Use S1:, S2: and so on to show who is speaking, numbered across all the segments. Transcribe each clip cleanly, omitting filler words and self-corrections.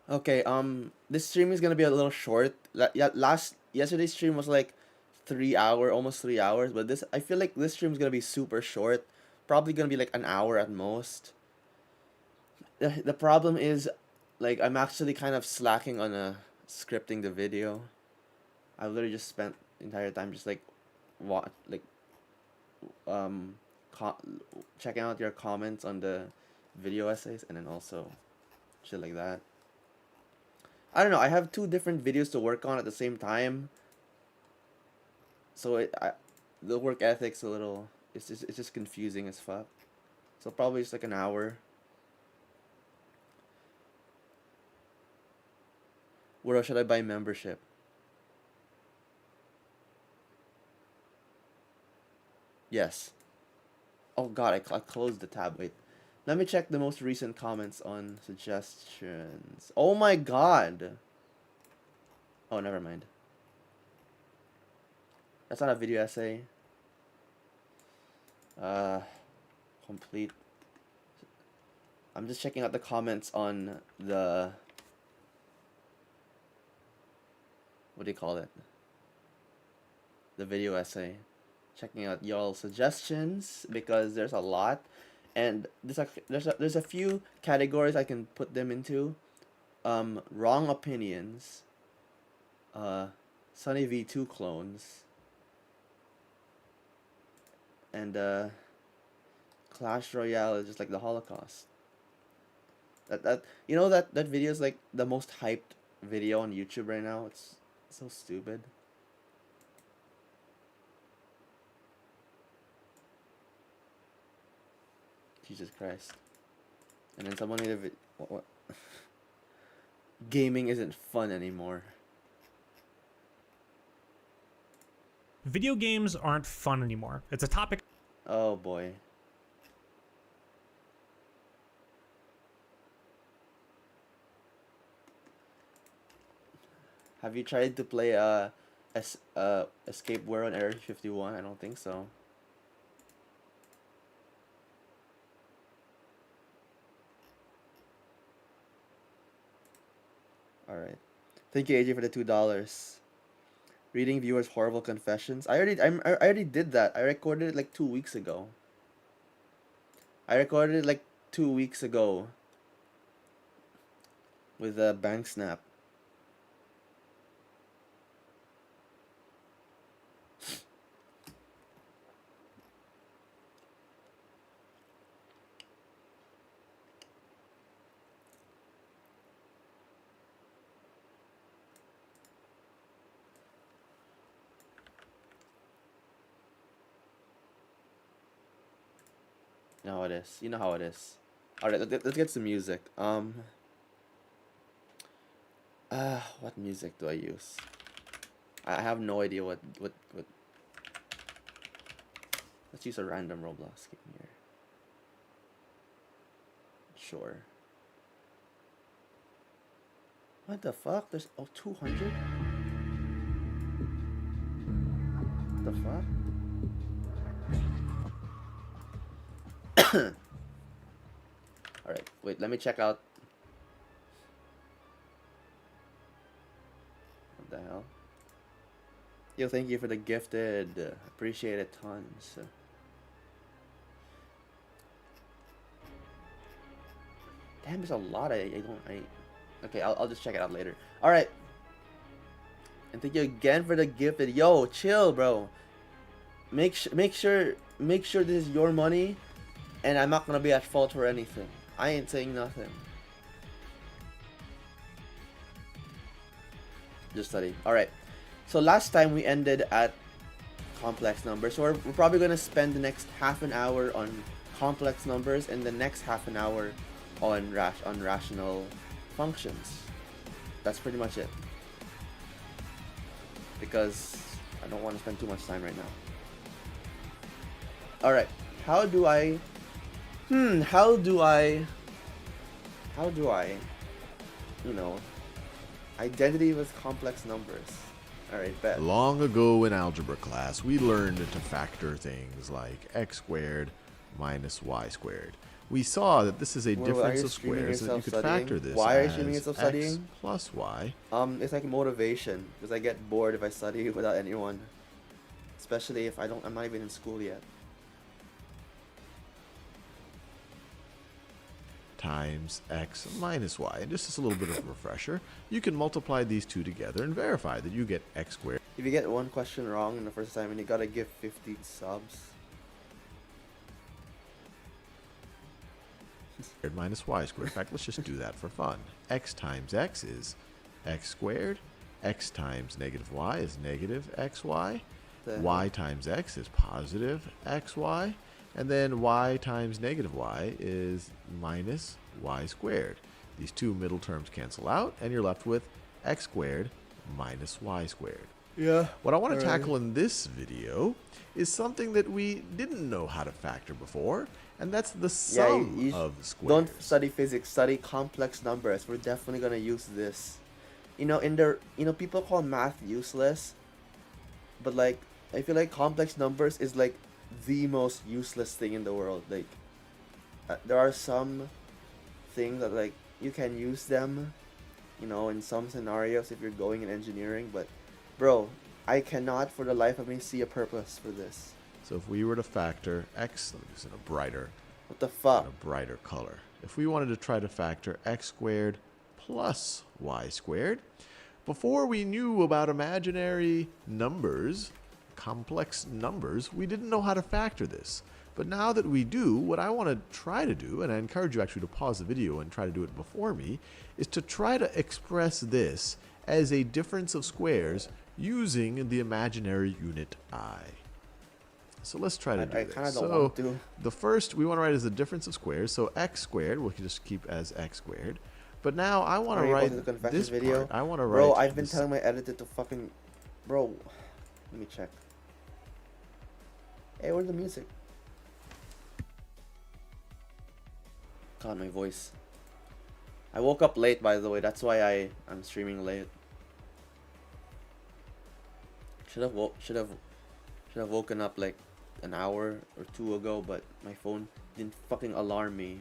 S1: Okay, this stream is gonna be a little short. Yesterday's stream was like 3 hour, almost 3 hours, but this I feel like this stream is gonna be super short. Probably gonna be like an hour at most. The problem is, like, I'm actually kind of slacking on scripting the video. I literally just spent the entire time just like, like, um, co- checking out your comments on the video essays, and then also shit like that. I don't know. I have two different videos to work on at the same time, so the work ethic's a little. It's just confusing as fuck. So probably just like an hour. Where else should I buy membership? Yes. Oh god, I closed the tab. Wait. Let me check the most recent comments on suggestions. Oh my god. Oh, never mind. That's not a video essay. Uh, complete. I'm just checking out the comments on the. What do you call it? The video essay. Checking out y'all suggestions because there's a lot, and there's a few categories I can put them into. Wrong opinions. Sunny V2 clones. And Clash Royale is just like the Holocaust. That video is like the most hyped video on YouTube right now. It's so stupid. Jesus Christ. And then someone made a what? Gaming isn't fun anymore.
S2: Video games aren't fun anymore. It's a topic.
S1: Oh boy. Have you tried to play Escape World on Area 51? I don't think so. Alright. Thank you, AJ, for the $2. Reading viewers' horrible confessions. I already did that. I recorded it like 2 weeks ago. With a bank snap. You know how it is. You know how it is. All right, let's get some music. What music do I use? I have no idea what. Let's use a random Roblox game here. Sure. What the fuck? There's 200? What the fuck? Alright, wait, let me check out. What the hell? Yo, thank you for the gifted. Appreciate it tons. Damn, there's a lot. Okay, I'll just check it out later. Alright. And thank you again for the gifted. Yo, chill, bro. Make sure this is your money, and I'm not gonna be at fault for anything. I ain't saying nothing. Just study. Alright. So last time we ended at complex numbers. So we're probably gonna spend the next half an hour on complex numbers and the next half an hour on rational functions. That's pretty much it. Because I don't want to spend too much time right now. Alright. How do I you know, identity with complex numbers. Alright, bet.
S3: Long ago in algebra class, we learned to factor things like x squared minus y squared. We saw that this is a difference of squares, and that you could factor this
S1: Why are you
S3: as
S1: streaming yourself
S3: x
S1: studying?
S3: plus y.
S1: It's like motivation, because I get bored if I study without anyone. Especially if I'm not even in school yet.
S3: Times x minus y. And just as a little bit of a refresher, you can multiply these two together and verify that you get x squared
S1: If you get one question wrong in the first time, and you gotta give 50 subs.
S3: minus y squared. In fact, let's just do that for fun. X times x is x squared. X times negative y is negative xy. Y times x is positive xy. And then y times negative y is minus y squared. These two middle terms cancel out, and you're left with x squared minus y squared.
S1: Yeah.
S3: What I want to tackle in this video is something that we didn't know how to factor before, and that's the sum of squares.
S1: Don't study physics, study complex numbers. We're definitely gonna use this. People call math useless, but like I feel like complex numbers is like the most useless thing in the world. Like there are some things that like you can use them, in some scenarios if you're going in engineering, but bro, I cannot for the life of me see a purpose for this.
S3: So if we were to factor x, let me use in a brighter,
S1: What the fuck?
S3: a brighter color. If we wanted to try to factor x squared plus y squared, before we knew about imaginary numbers, complex numbers, we didn't know how to factor this. But now that we do, what I want to try to do, and I encourage you actually to pause the video and try to do it before me, is to try to express this as a difference of squares using the imaginary unit I. So let's try to do
S1: I
S3: this.
S1: kind of don't want to.
S3: The first we want to write is the difference of squares. So x squared, we can just keep as x squared. But now I want to write this
S1: video.
S3: part. I want to write.
S1: Bro, I've been
S3: this.
S1: telling my editor to fucking. Bro, let me check. Hey, where's the music? God, my voice. I woke up late, by the way. That's why I'm streaming late. Should have woken up like an hour or two ago, but my phone didn't fucking alarm me.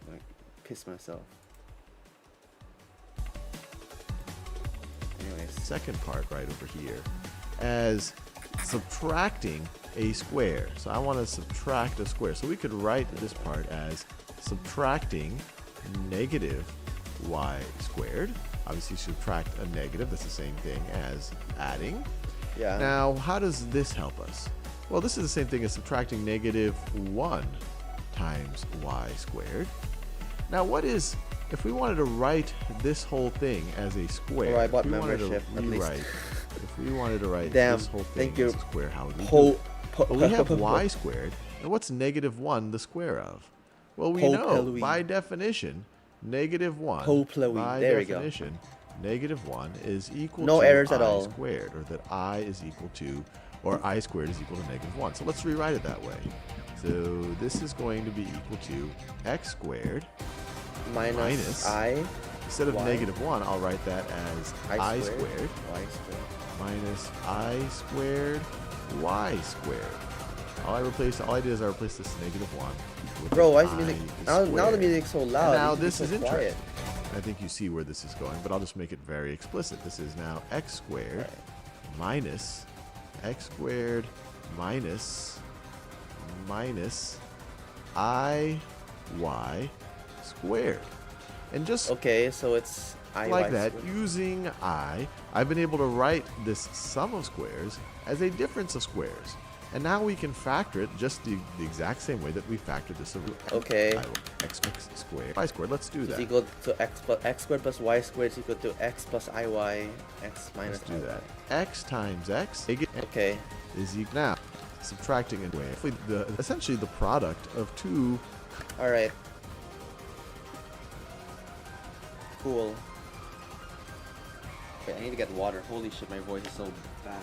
S1: Like, pissed myself. Anyways,
S3: Second part right over here as subtracting a square. So I want to subtract a square. So we could write this part as subtracting negative y squared. Obviously subtract a negative, that's the same thing as adding.
S1: yeah.
S3: Now, how does this help us? Well, this is the same thing as subtracting negative 1 times y squared. Now, if we wanted to write this whole thing as a square,
S1: Oh, I bought
S3: if we wanted to
S1: membership, at least.
S3: rewrite, if we wanted to write
S1: Damn,
S3: this whole thing
S1: thank you.
S3: as a square, how would we do it? Well, we have y squared, And what's -1 the square of? Well, we know
S1: Popelui.
S3: by definition, -1
S1: Popelui.
S3: by
S1: There we go.
S3: definition, -1 is equal
S1: No
S3: to
S1: errors at
S3: I
S1: all.
S3: squared, or that I is equal to, or I squared is equal to -1. So let's rewrite it that way. So this is going to be equal to x squared
S1: Minus I.
S3: Instead of
S1: Y.
S3: -1, I'll write that as I squared
S1: Y squared.
S3: minus I squared Y squared. All I did is I replaced this -1 with
S1: Bro, why is
S3: I
S1: the music? Now the
S3: squared.
S1: music's so
S3: And
S1: loud.
S3: now
S1: It needs
S3: this
S1: to
S3: is
S1: be so quiet.
S3: interesting. I think you see where this is going, but I'll just make it very explicit. This is now x squared minus x squared minus I y squared. And just
S1: Okay, so it's I
S3: like
S1: Y
S3: that,
S1: squared.
S3: using I've been able to write this sum of squares as a difference of squares. And now we can factor it just the exact same way that we factored this originally.
S1: Okay.
S3: X squared, Y squared. Let's do
S1: It's
S3: that.
S1: equal to x squared plus y squared is equal to x plus iy, x minus
S3: Let's do
S1: iy.
S3: that. X times X
S1: Okay.
S3: is equal. Now, subtracting away essentially the product of two.
S1: All right. Cool. Okay, I need to get water. Holy shit, my voice is so bad.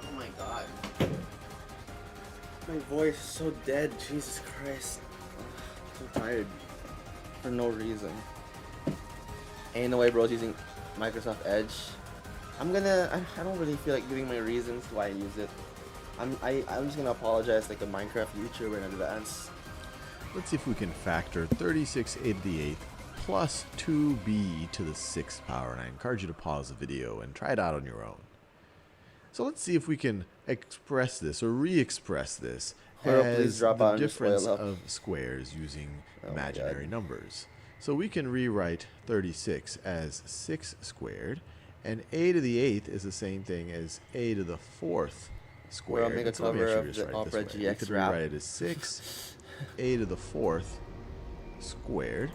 S1: Oh my god. My voice is so dead. Jesus Christ. Ugh, so tired. For no reason. Ain't no way bro's using Microsoft Edge. I don't really feel like giving my reasons why I use it. I'm just gonna apologize like a Minecraft YouTuber in advance.
S3: Let's see if we can factor 36a to the 8th plus 2b to the 6th power. And I encourage you to pause the video and try it out on your own. So let's see if we can express this or re-express this
S1: Whirow, please
S3: as
S1: drop
S3: the
S1: out and just
S3: difference
S1: oil up.
S3: of squares using
S1: Oh my
S3: imaginary
S1: God.
S3: numbers. So we can rewrite 36 as 6 squared, and a to the 8th is the same thing as a to the 4th squared.
S1: make a
S3: And so let me
S1: cover
S3: actually
S1: of
S3: just
S1: the
S3: write it
S1: Opera
S3: this way. We
S1: GX
S3: could
S1: rap.
S3: rewrite it as 6 a to the 4th squared.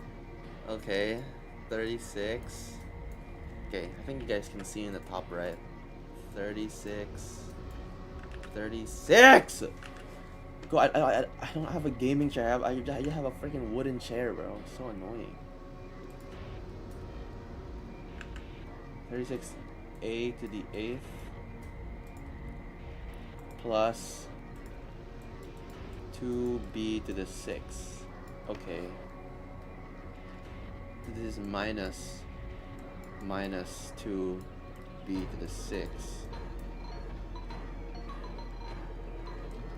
S1: Okay, 36. Okay, I think you guys can see in the top right. 36. 36! Go, I don't have a gaming chair. I just have a freaking wooden chair, bro. It's so annoying. 36a to the 8th plus 2b to the 6th. Okay. This is minus 2b to the 6th.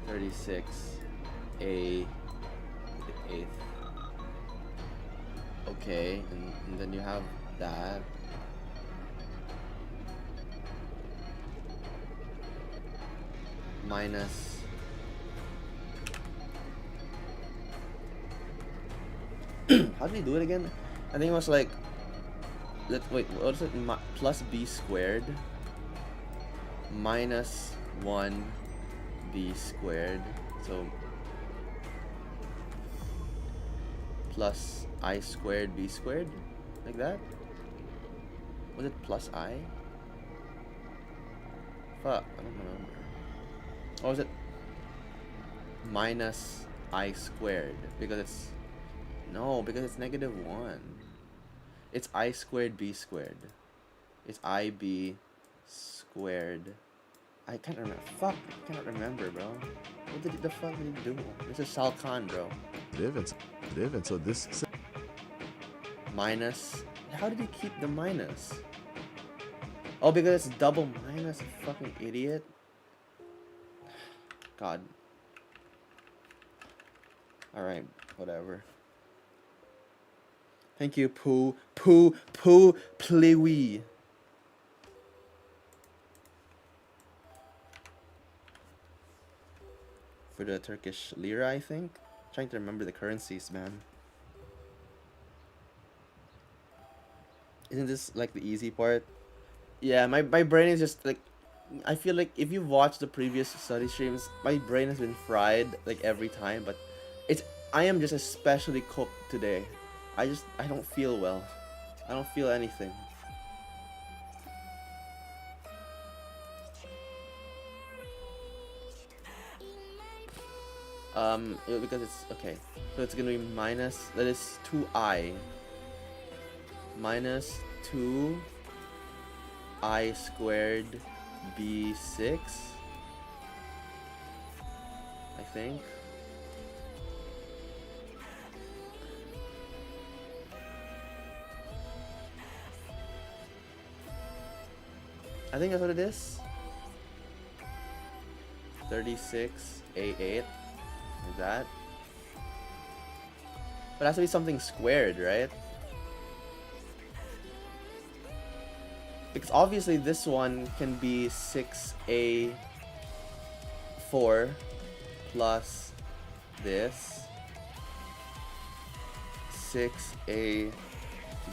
S1: 36a to the 8th. Okay, and then you have that. Minus how did we do it again? I think it was like wait, what was it? Plus b squared minus 1 b squared, so plus I squared b squared, like that. Was it plus I? Fuck, I don't remember. Or was it minus I squared? Because it's because it's -1. It's I squared b squared. It's IB squared. I can't remember. Fuck, I can't remember, bro. What the fuck did he do? This is Shao Kahn, bro.
S3: And so this
S1: Minus. How did he keep the minus? Oh, because it's double minus, you fucking idiot. God. Alright, whatever. Thank you, Poo Pliwi. For the Turkish lira, I think. Trying to remember the currencies, man. Isn't this like the easy part? Yeah, my brain is just like, I feel like if you watch the previous study streams, my brain has been fried like every time, but it's I am just especially cooked today. I don't feel well. I don't feel anything. Because it's okay. So it's gonna be minus, that is 2i minus 2i squared b6, I think. I think that's what it is. 36a8, like that. But it has to be something squared, right? Because obviously this one can be 6a4 plus this 6a to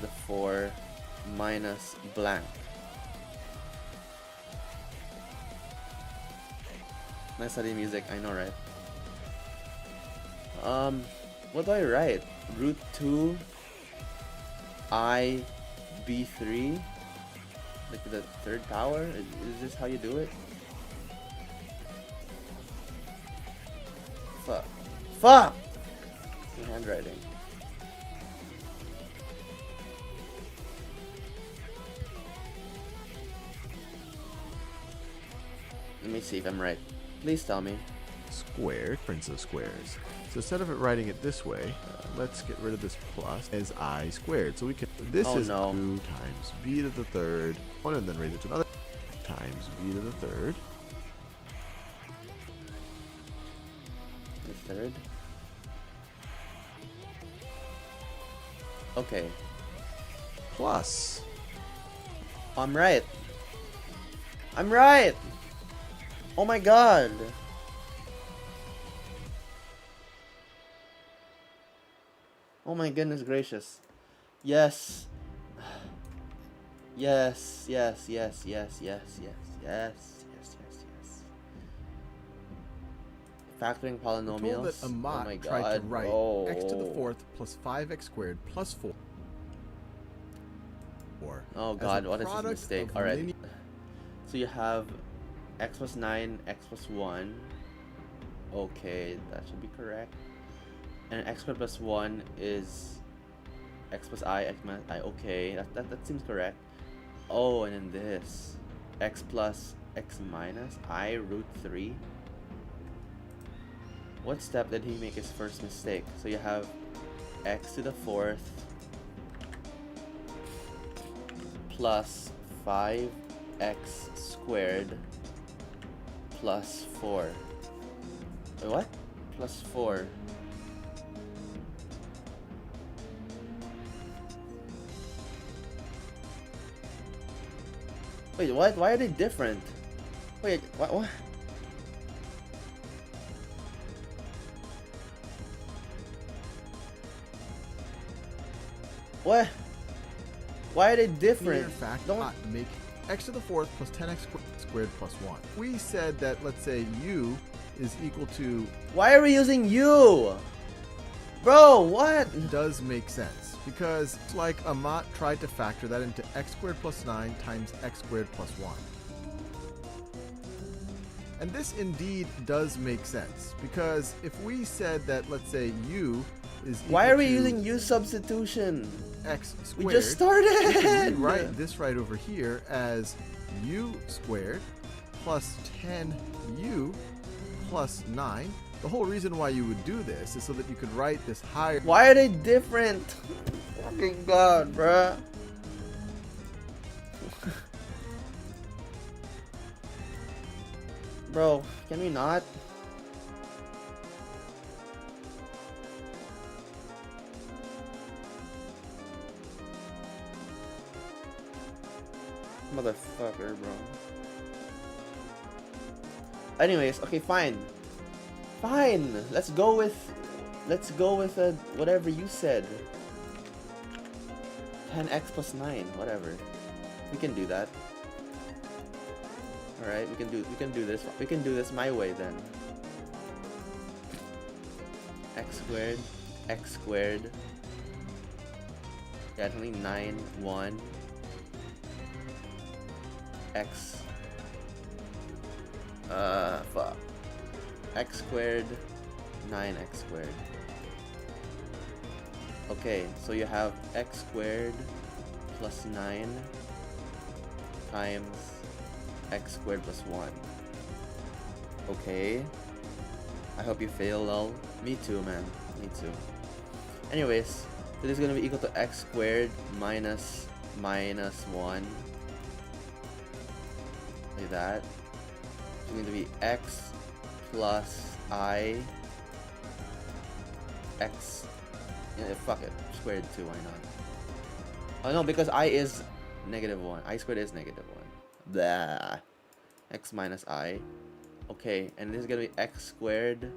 S1: the 4 minus blank. Nice study music, I know, right? What do I write? Root 2 I b3, like the third power? Is this how you do it? Fuck. Fuck! My handwriting. Let me see if I'm right. Please tell me.
S3: Squared, prince of squares. So instead of it writing it this way, let's get rid of this plus as I squared. So we can, this is 2 times b to the third, one, and then raise it to another, times b to the third.
S1: The third? Okay.
S3: Plus.
S1: I'm right. I'm right! Oh my god! Oh my goodness gracious. Yes. Yes, yes, yes, yes, yes, yes, yes, yes, yes, yes. Factoring polynomials.
S4: We're told that
S1: Oh
S4: Amat
S1: my
S4: tried to
S1: god.
S4: write
S1: Oh.
S4: x to the fourth plus 5x squared plus 4.
S1: Oh
S4: as
S1: god,
S4: a
S1: what is this
S4: product
S1: mistake
S4: of
S1: already?
S4: linear-
S1: So you have x plus 9, x plus 1. Okay, that should be correct. And x squared plus 1 is x plus I, x minus I. Okay, that seems correct. Oh, and then this. X plus x minus I root 3. What step did he make his first mistake? So you have x to the fourth plus 5x squared plus 4. Wait, what? Plus 4. Wait, what? Why are they different? Wait, what? What? Why are they different?
S4: linear fact
S1: Don't.
S4: not make x to the fourth plus 10x squared plus 1. We said that, let's say, u is equal to
S1: Why are we using you? Bro, what?
S4: does make sense. Because it's like Amat tried to factor that into x squared plus 9 times x squared plus 1. And this indeed does make sense. Because if we said that, let's say, u is equal
S1: Why are we
S4: to
S1: using u substitution?
S4: x squared,
S1: We just started.
S4: we can rewrite this right over here as u squared plus 10u plus 9. The whole reason why you would do this is so that you could write this higher.
S1: Why are they different? Fucking god, bruh. Bro, can we not? Motherfucker, bro. Anyways, okay, fine. Fine. Let's go with whatever you said. 10x plus 9, whatever. We can do that. All right, we can do this. We can do this my way then. X squared. Yeah, it's only 9, 1. X. Fuck. X squared, 9x squared. Okay, so you have x squared plus 9 times x squared plus 1. Okay. I hope you fail, lol. Me too, man. Me too. Anyways, so this is gonna be equal to x squared minus 1. Like that. It's going to be x plus I x. Yeah, fuck it. Squared 2, why not? Oh no, because I is -1. I squared is -1. Blah. X minus I. Okay, and this is gonna be x squared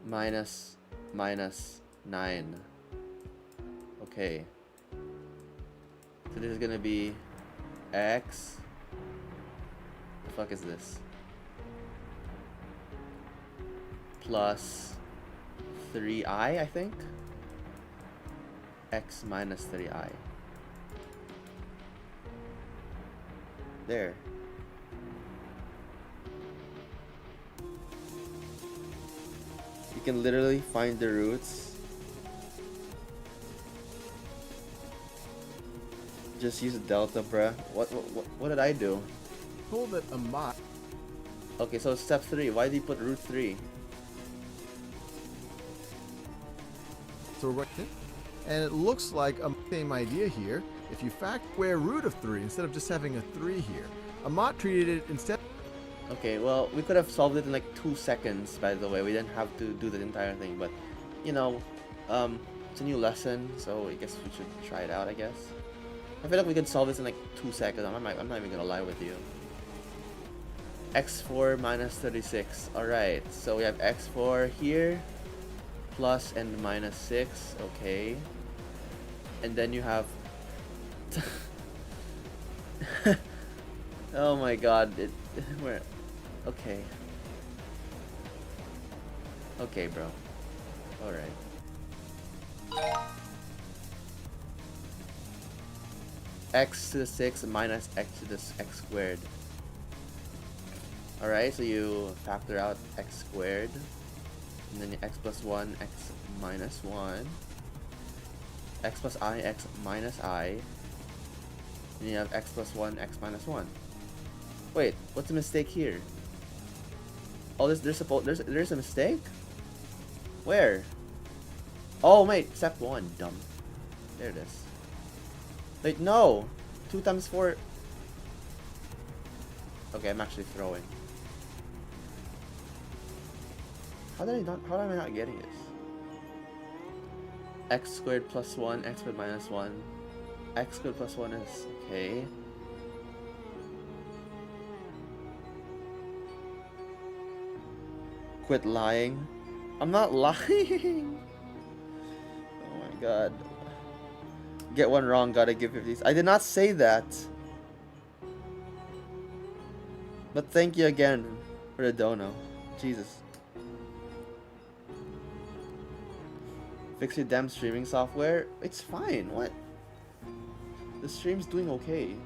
S1: minus 9. Okay. So this is gonna be x. The fuck is this? Plus 3i, I think. X minus 3i. There. You can literally find the roots. Just use delta, bruh. What did I do?
S4: Told that a mod.
S1: Okay, so step 3. Why do you put root 3?
S4: So we're working, and it looks like a same idea here. If you fact square root of 3 instead of just having a 3 here, Amat treated it instead.
S1: Okay, well, we could have solved it in like 2 seconds, by the way. We didn't have to do the entire thing, but, you know, it's a new lesson, so I guess we should try it out, I guess. I feel like we could solve this in like 2 seconds. I'm not even gonna lie with you. x4 minus 36. Alright, so we have x4 here, plus and minus 6. Okay. And then you have... oh my god. Where... Okay. Okay, bro. Alright. X to the 6 minus x to the x squared. Alright, so you factor out x squared. And then x plus 1, x minus 1. X plus I, x minus I. And you have x plus 1, x minus 1. Wait, what's the mistake here? Oh, there's a mistake? Where? Oh, wait, step 1, dumb. There it is. Wait, no! 2 times 4... Okay, I'm actually throwing. How am I not getting this? X squared plus 1, x squared minus 1. X squared plus 1 is... okay. Quit lying. I'm not lying! Oh my god. Get one wrong, gotta give 50s. I did not say that. But thank you again for the dono. Jesus. Fix your damn streaming software. It's fine. What? The stream's doing okay.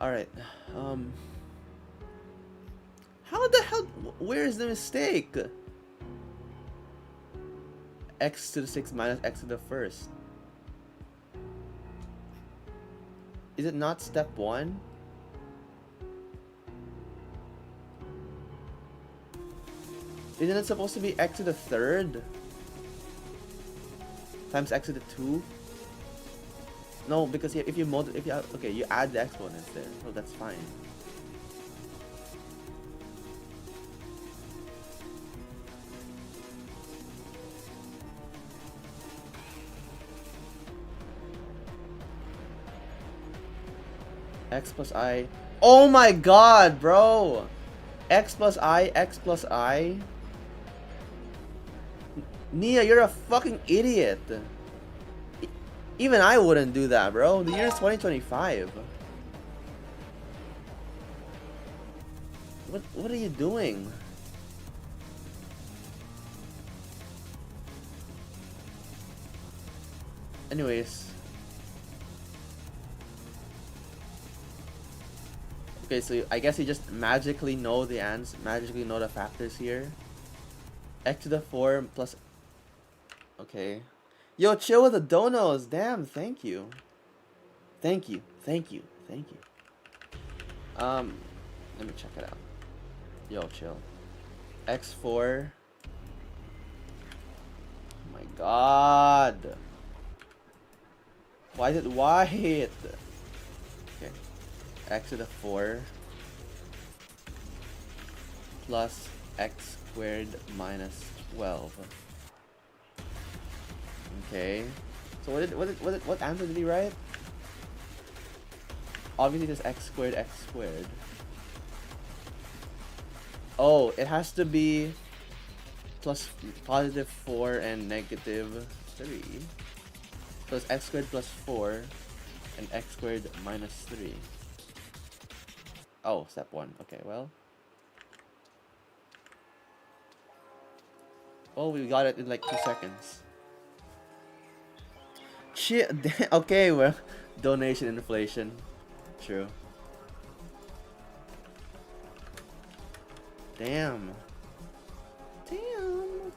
S1: Alright. How the hell? Where is the mistake? X to the 6 minus x to the first. Is it not step 1? Isn't it supposed to be x to the 3rd? Times x to the 2? No, because if you okay, you add the exponents there, so that's fine. X plus I. Oh my god, bro! X plus I, X plus I. Nia, you're a fucking idiot. Even I wouldn't do that, bro. The year is 2025. What are you doing? Anyways. Okay, so I guess you just magically know the magically know the factors here. X to the 4 plus... Okay. Yo, chill with the donos. Damn, thank you. Thank you. Thank you. Thank you. Let me check it out. Yo, chill. X4. Oh my god. Why is it white? Okay. X to the 4 plus x squared minus 12. Okay. So what answer did he write? Obviously this x squared. Oh, it has to be plus positive 4 and negative 3. So it's x squared plus 4 and x squared minus 3. Oh, step 1. Okay, well. Oh, we got it in like 2 seconds. Shit. Okay, well, donation inflation. True. Damn. Damn.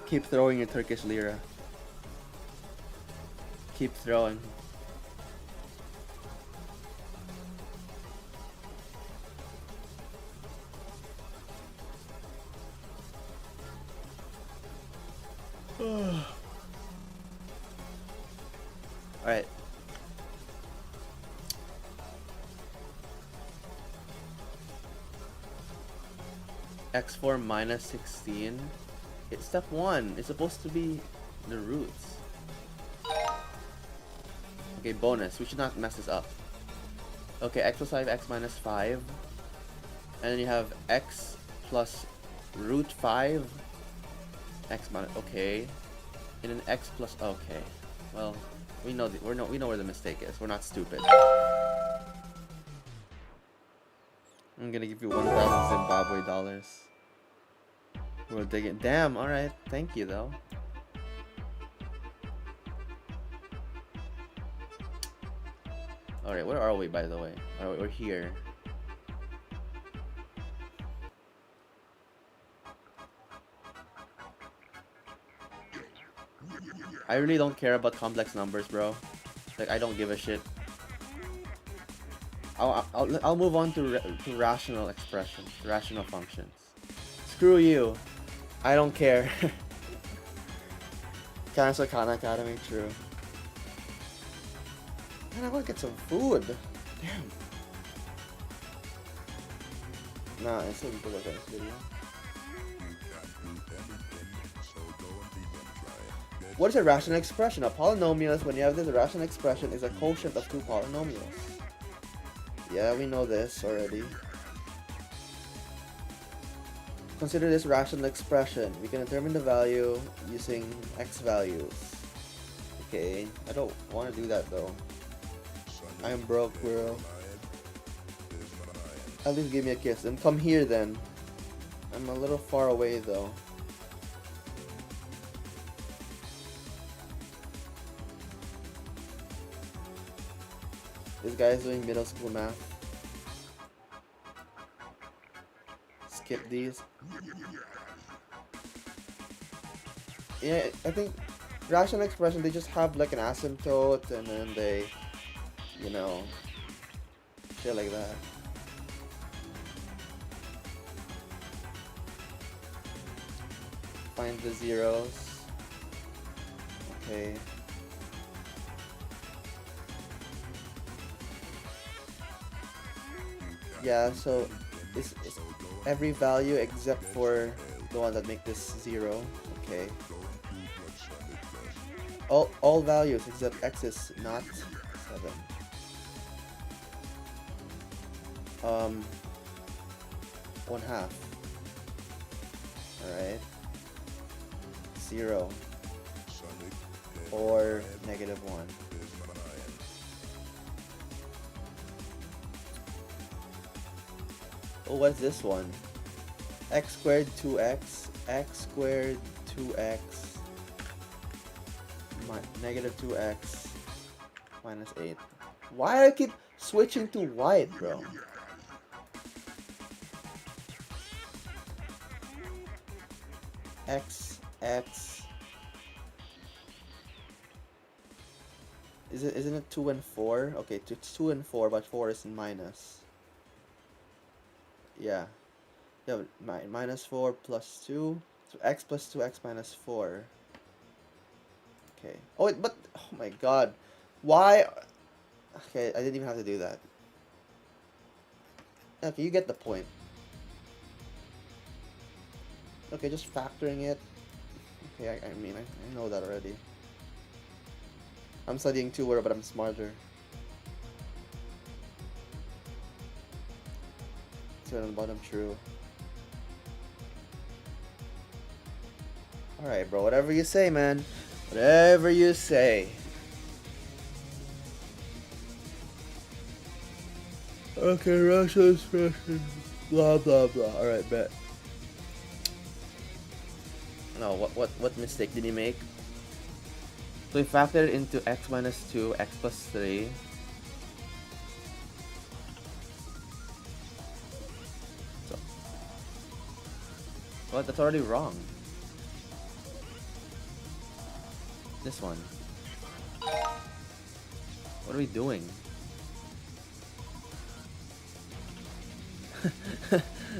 S1: Keep throwing your Turkish lira. Keep throwing. Alright. X4 minus 16. It's step 1. It's supposed to be the roots. Okay, bonus. We should not mess this up. Okay, x plus 5, x minus 5. And then you have x plus root 5. X minus... Okay. And then x plus... Okay. Well, we know we know where the mistake is. We're not stupid. I'm gonna give you 1,000 Zimbabwe dollars. We'll dig it. Damn, alright. Thank you, though. Alright, where are we, by the way? Alright, we're here. I really don't care about complex numbers, bro. Like, I don't give a shit. I'll move on to rational expression, rational functions. Screw you. I don't care. Cancel Khan Academy, true. Man, I want to get some food. Damn. Nah, I still need to look at this video. What is a rational expression? A polynomial is when you have this rational expression is a quotient of two polynomials. Yeah, we know this already. Consider this rational expression. We can determine the value using x values. Okay, I don't want to do that though. I am broke, bro. At least give me a kiss. And come here then. I'm a little far away though. This guy is doing middle school math. Skip these. Yeah, I think rational expression, they just have like an asymptote and then they, you know, shit like that. Find the zeros. Okay. Yeah, so it's every value except for the one that make this 0. Okay. All values except x is not 7. 1/2. Alright. 0. Or -1. Oh, what's this one? X squared 2x, x squared 2x, -2x, -8. Why do I keep switching to white, bro? X. Isn't it 2 and 4? Okay, it's 2 and 4, but 4 is minus. Yeah. Yeah, -4 plus 2. So x plus 2x minus 4. Okay. Oh, wait, but... Oh my god. Why... Okay, I didn't even have to do that. Okay, you get the point. Okay, just factoring it. Okay, I mean, I know that already. I'm studying 2 but I'm smarter. So on the bottom, true. Alright, bro, whatever you say, man. Whatever you say. Okay, Russia's Russian. Blah, blah, blah. Alright, bet. No, what mistake did he make? So we factored into x minus 2, x plus 3. So, what? That's already wrong. This one. What are we doing?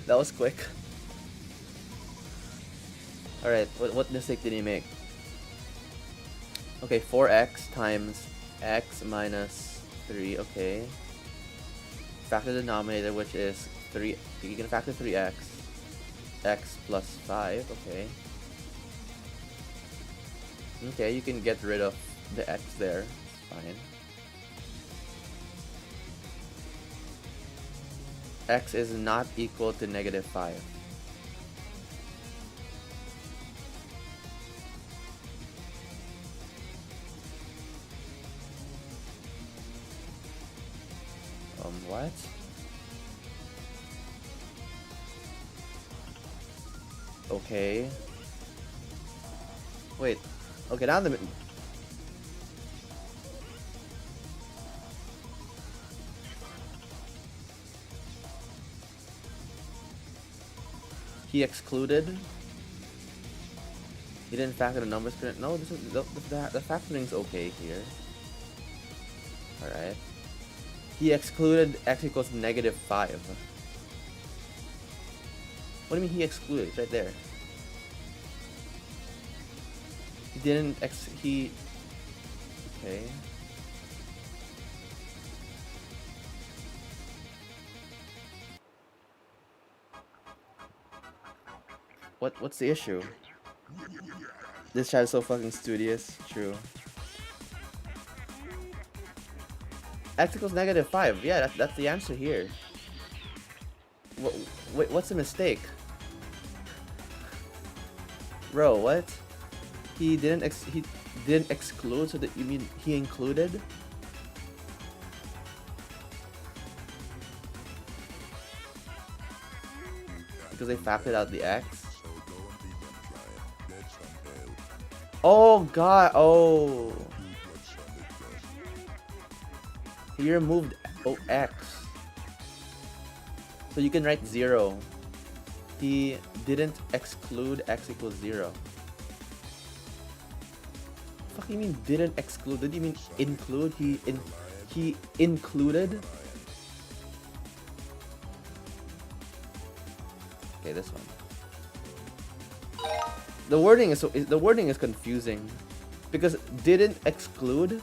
S1: That was quick. Alright, what mistake did he make? Okay, 4x times x minus 3, okay. Factor the denominator, which is 3. You can factor 3x. X plus 5, okay. Okay, you can get rid of the x there. Fine. X is not equal to -5. What? Okay. Wait. Okay, now the... He excluded. He didn't factor the numbers. No, this is the factoring's okay here. All right. He excluded x equals -5. What do you mean he excluded? It's right there. He didn't he... Okay. What's the issue? This chat is so fucking studious. True. X equals -5. Yeah, that's the answer here. Wait, what's the mistake? Bro, what? He didn't exclude, so that you mean he included? Because they factored out the x. Oh god, oh. He removed x. So you can write 0. He didn't exclude x equals 0. Fuck you mean didn't exclude? Did you mean include? He included? Okay, this one. The wording is confusing because didn't exclude,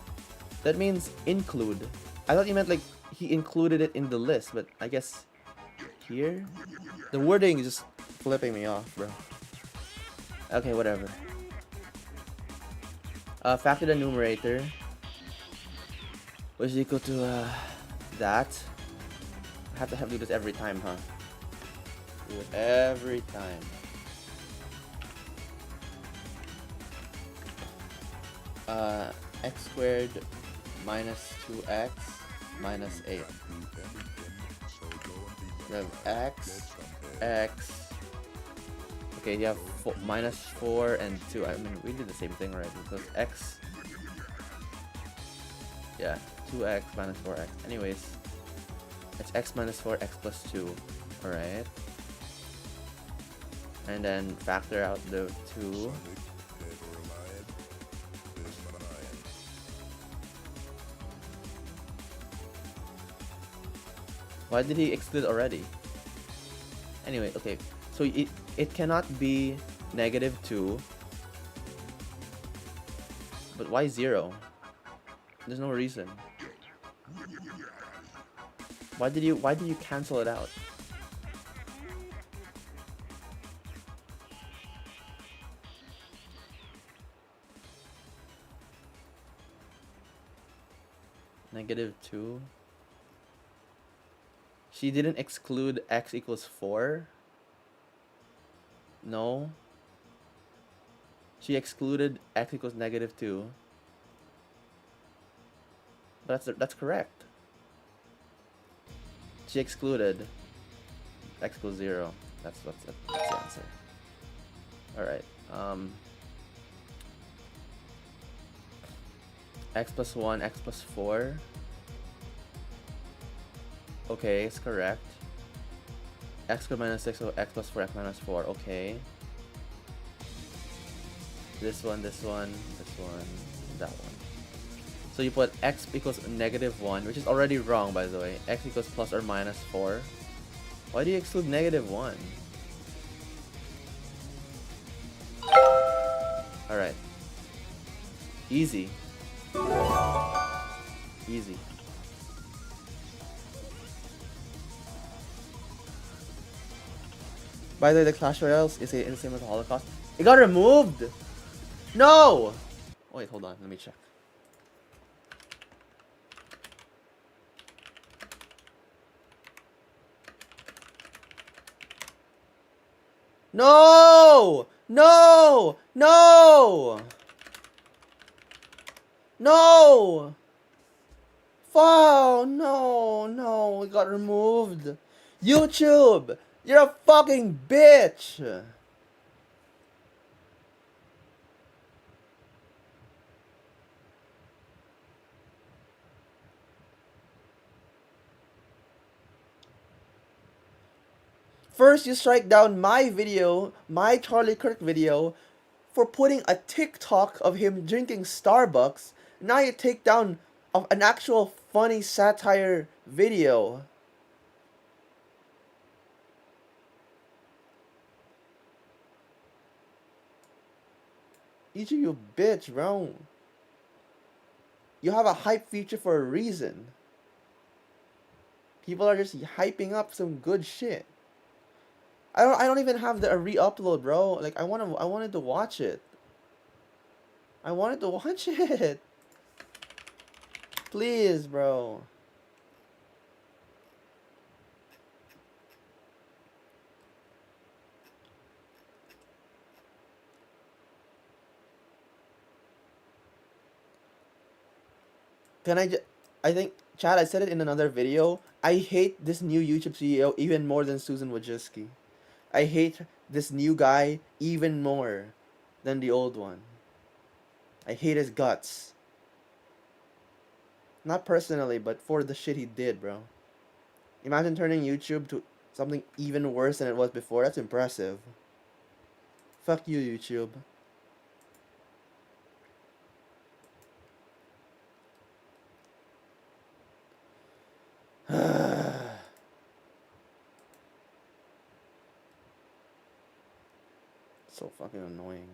S1: that means include. I thought you meant like he included it in the list, but I guess here the wording is just flipping me off, bro. Okay, whatever. Factor the numerator, which is equal to that. I have to do this every time, huh? Do it every time. X squared minus 2x minus 8. You have x. Okay, you have minus 4 and 2. I mean, we did the same thing already. Because x. Yeah, 2x minus 4x. Anyways, it's x minus 4, x plus 2. Alright. And then factor out the 2. Why did he exclude already? Anyway, okay. So it cannot be negative 2. But why 0? There's no reason. Why did you cancel it out? Negative 2. She didn't exclude x equals 4. No. She excluded x equals negative 2. But that's correct. She excluded x equals 0. That's the answer. Alright. X plus 1, x plus 4. Okay, it's correct. X squared minus 6, so x plus 4, x minus 4. Okay. This one, that one. So you put x equals negative 1, which is already wrong, by the way. X equals plus or minus 4. Why do you exclude negative 1? Alright. Easy. Easy. By the way, the Clash Royales is in the same as the Holocaust. It got removed! No! Wait, hold on, let me check. No! No! No! No! Oh, no, it got removed. YouTube! You're a fucking bitch! First, you strike down my video, my Charlie Kirk video, for putting a TikTok of him drinking Starbucks. Now you take down an actual funny satire video. You bitch, bro. You have a hype feature for a reason. People are just hyping up some good shit. I don't even have the re-upload, bro. Like I wanted to watch it. I wanted to watch it. Please, bro. I think, Chad, I said it in another video. I hate this new YouTube CEO even more than Susan Wojcicki. I hate this new guy even more than the old one. I hate his guts. Not personally, but for the shit he did, bro. Imagine turning YouTube to something even worse than it was before. That's impressive. Fuck you, YouTube. So fucking annoying.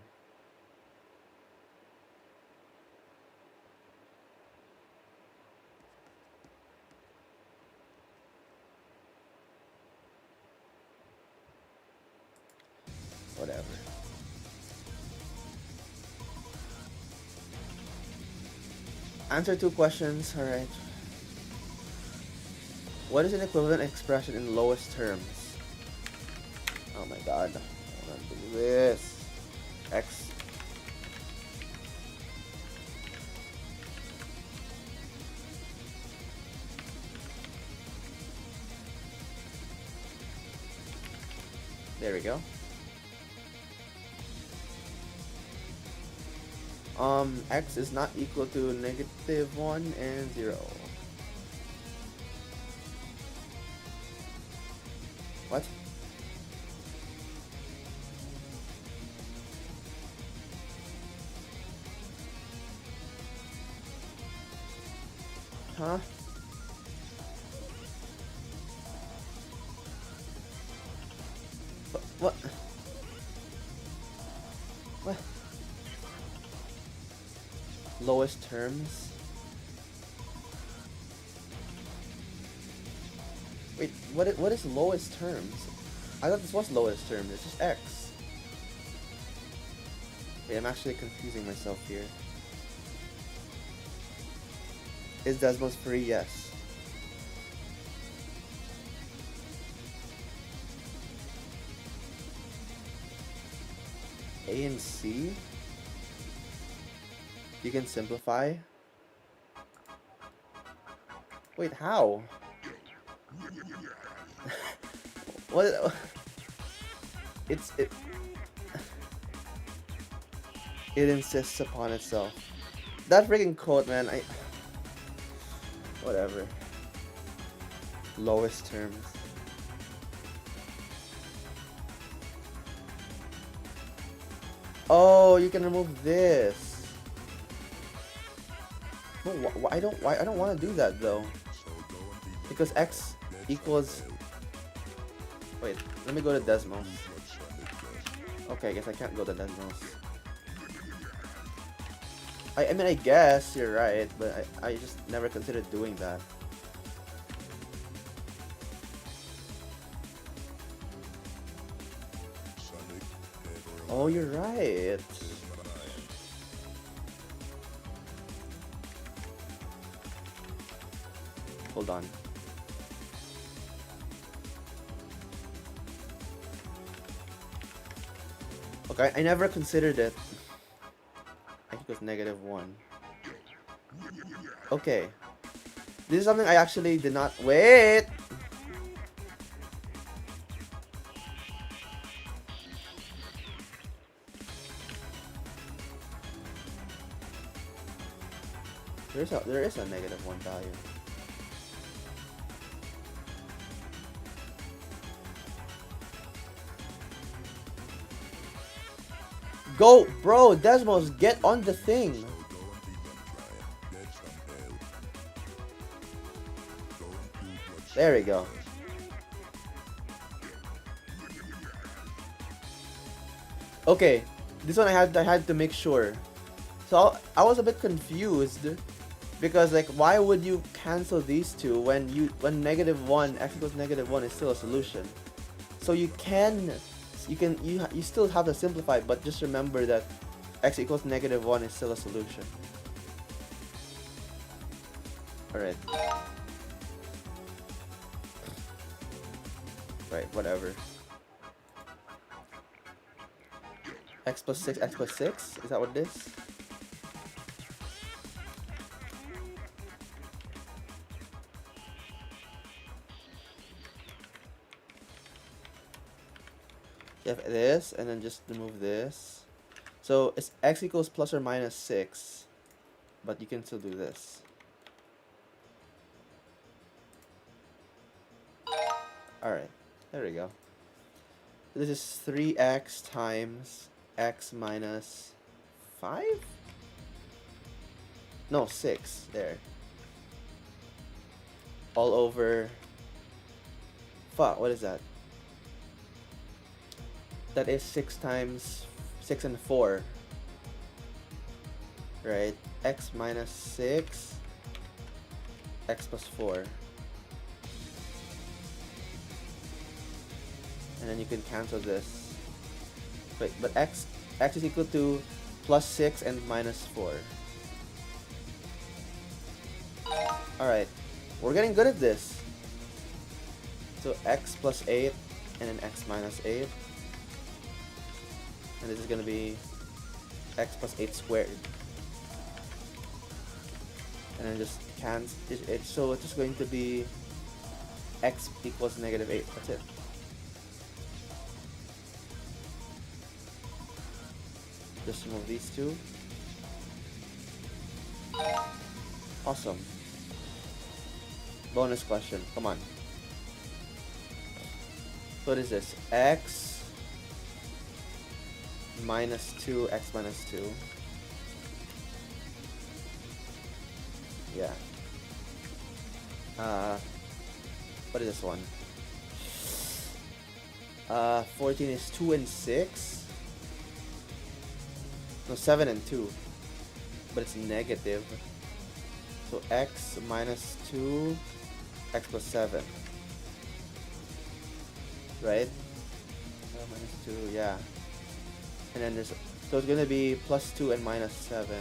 S1: Whatever. Answer 2 questions. All right. What is an equivalent expression in lowest terms? Oh my god. I want to do this. X. There we go. X is not equal to -1 and 0. What? Huh? What? What? Lowest terms? Wait, what is lowest terms? I thought this was lowest terms. It's just X. Wait, I'm actually confusing myself here. Is Desmos free? Yes. A and C? You can simplify? Wait, how? What? It insists upon itself. That freaking quote, man, whatever. Lowest terms. Oh, you can remove this. No, I don't want to do that though. Because X equals. Wait, let me go to Desmos. Okay, I guess I can't go to Desmos. I mean, I guess you're right, but I just never considered doing that. Oh, you're right. Hold on. Okay, I never considered it. I think it was -1. Okay. This is something I actually did not... Wait! There is a -1 value. Go, bro, Desmos, get on the thing. There we go. Okay, this one I had to make sure. So I was a bit confused because like why would you cancel these two when -1 x equals -1 is still a solution? So you still have to simplify, but just remember that x equals -1 is still a solution. Alright. Right, whatever. X plus 6, x plus 6? Is that what it is? You have this, and then just remove this. So it's x equals plus or minus 6, but you can still do this. Alright, there we go. This is 3x times x minus 5? No, 6. There. All over... Fuck, what is that? That is 6 times 6 and 4. Right? X minus 6. X plus 4. And then you can cancel this. Wait, but x is equal to plus 6 and minus 4. Alright, we're getting good at this. So x plus 8 and then x minus 8. And this is gonna be x plus 8 squared. And then just cancel it. So it's just going to be x equals negative 8. That's it. Just remove these two. Awesome. Bonus question. Come on. What is this? X minus 2, x minus 2. Yeah. What is this one? 14 is 2 and 6. No, 7 and 2. But it's negative. So x minus 2, x plus 7. Right? Minus 2, yeah. And then there's, so it's gonna be plus 2 and minus 7.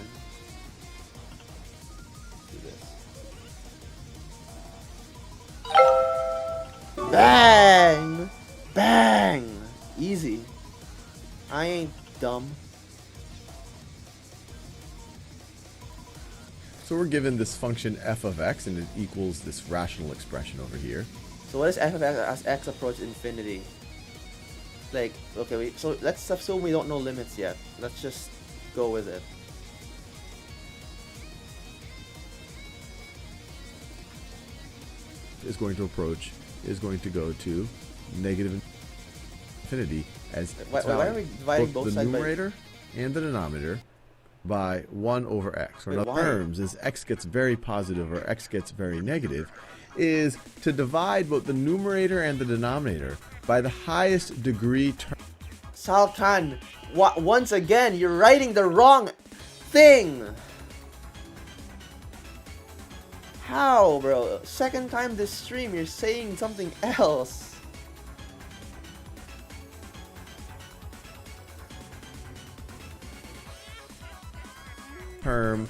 S1: Let's do this. Bang! Bang! Easy. I ain't dumb.
S3: So we're given this function f of x, and it equals this rational expression over here.
S1: So what is f of x as x approaches infinity? Like, okay, so let's assume we don't know limits yet. Let's just go with it.
S3: Is going to approach, is going to go to negative infinity as
S1: Why are we dividing both
S3: the
S1: sides by-
S3: numerator and the denominator by 1 over x. Or
S1: Wait,
S3: in other
S1: why?
S3: terms, as x gets very positive or x gets very negative, is to divide both the numerator and the denominator by the highest degree term.
S1: Salkan, once again, you're writing the wrong thing. How, bro? Second time this stream, you're saying something else.
S3: term.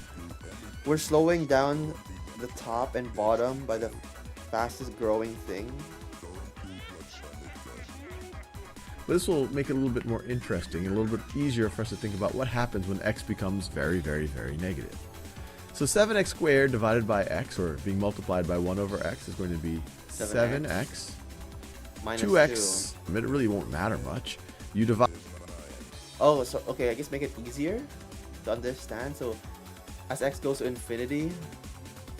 S1: We're slowing down the top and bottom by the fastest growing thing.
S3: This will make it a little bit more interesting and a little bit easier for us to think about what happens when x becomes very, very, very negative. So 7x squared divided by x, or being multiplied by 1 over x, is going to be 7x.
S1: Minus
S3: 2x, I mean, it really won't matter much. You divide.
S1: Oh, so okay, I guess make it easier to understand. So as x goes to infinity,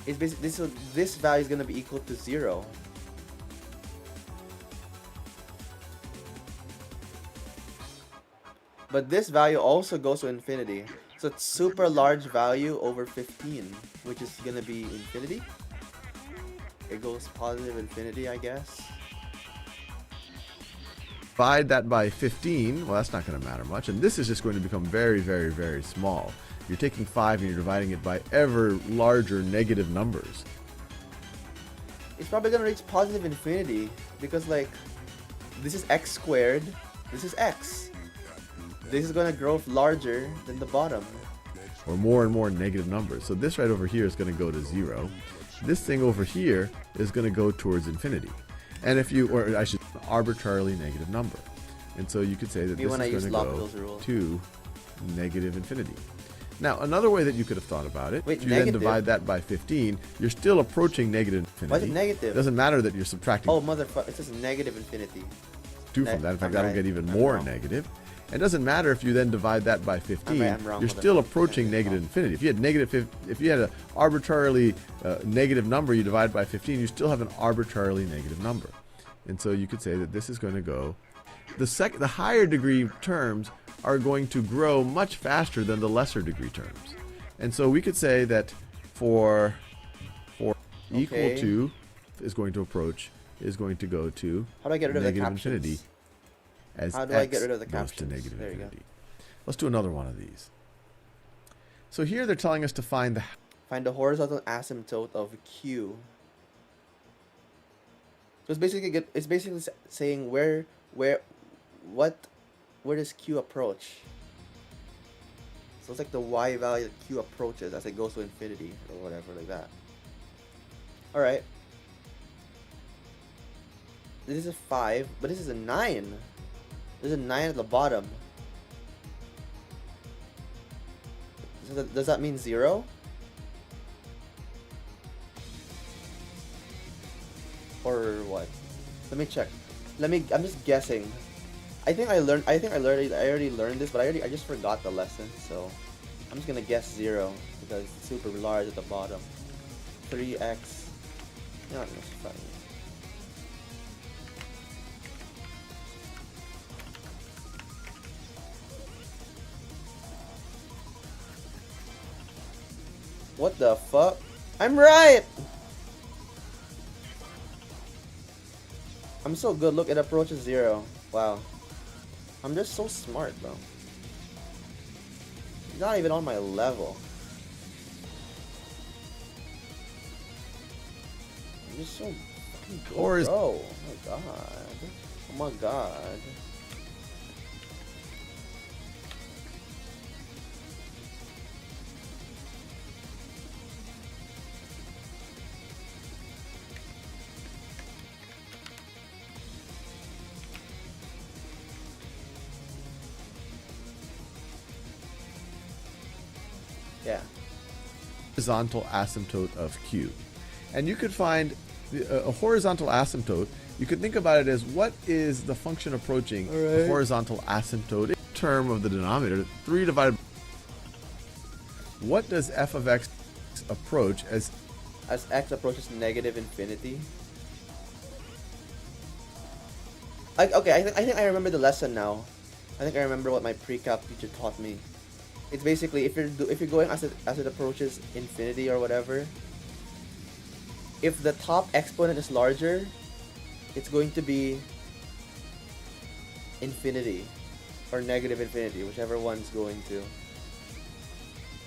S1: it's basically this value is gonna be equal to 0. But this value also goes to infinity. So it's super large value over 15, which is gonna be infinity. It goes positive infinity, I guess.
S3: Divide that by 15, well, that's not going to matter much. And this is just going to become very, very, very small. You're taking 5 and you're dividing it by ever larger negative numbers.
S1: It's probably gonna reach positive infinity because, like, this is x squared, this is x. This is gonna grow larger than the bottom.
S3: Or more and more negative numbers. So this right over here is going to go to 0. This thing over here is going to go towards infinity. And if you, or I should, arbitrarily negative number. And so you could say that
S1: Me
S3: this
S1: when I
S3: is
S1: use
S3: going to go
S1: L'Hopital's rule.
S3: to negative infinity. Now, another way that you could have thought about it,
S1: Wait,
S3: if you then
S1: negative?
S3: divide that by 15, you're still approaching negative infinity.
S1: Why is it negative?
S3: It doesn't matter that you're subtracting
S1: Oh, motherfucker, it says negative infinity.
S3: 2 from that. In fact,
S1: I'm
S3: that'll
S1: right.
S3: get even
S1: I'm
S3: more
S1: wrong.
S3: negative. It doesn't matter if you then divide that by 15.
S1: I'm wrong,
S3: You're still
S1: motherfucker.
S3: approaching
S1: I'm
S3: negative
S1: wrong.
S3: infinity. If you had if you had an arbitrarily negative number you divide by 15, you still have an arbitrarily negative number. And so you could say that this is going to go. The higher degree terms are going to grow much faster than the lesser degree terms. And so we could say that for equal
S1: Okay.
S3: to is going to approach is going to go to
S1: How do I get rid of the
S3: negative
S1: captions?
S3: infinity as
S1: How do I get
S3: x
S1: rid of the
S3: goes to
S1: captions?
S3: negative
S1: There you go.
S3: infinity. Let's do another one of these. So here they're telling us to find the
S1: Find the horizontal asymptote of Q. So it's basically saying where does Q approach? So it's like the y value that Q approaches as it goes to infinity or whatever, like that. Alright. This is a 5, but this is a 9. There's a 9 at the bottom. So does that mean 0? Or what? Let me check. I'm just guessing. I already learned this, but I just forgot the lesson, so I'm just gonna guess 0 because it's super large at the bottom. 3x. Not funny. What the fuck? I'm right! I'm so good. Look, it approaches 0. Wow. I'm just so smart, bro. He's not even on my level. I'm just so fucking good,
S4: Or is-
S1: bro. Oh my god. Oh my god. Yeah.
S4: Horizontal asymptote of Q. And you could find a horizontal asymptote. You could think about it as what is the function approaching a horizontal asymptote term of the denominator, 3 divided by... What does f of x approach as
S1: X approaches negative infinity. Okay, I think I remember the lesson now. I think I remember what my pre-calc teacher taught me. It's basically if you're going as it approaches infinity or whatever. If the top exponent is larger, it's going to be infinity or negative infinity, whichever one's going to.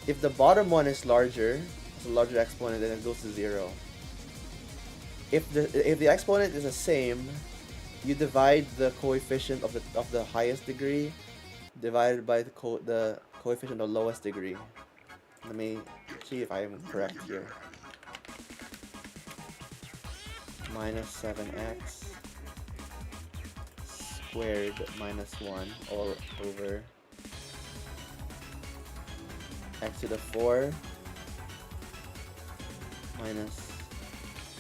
S1: If the bottom one is larger, it's a larger exponent, then it goes to 0. If the exponent is the same, you divide the coefficient of the highest degree divided by the coefficient of the lowest degree. Let me see if I am correct here. Minus 7x squared minus 1 all over x to the 4 minus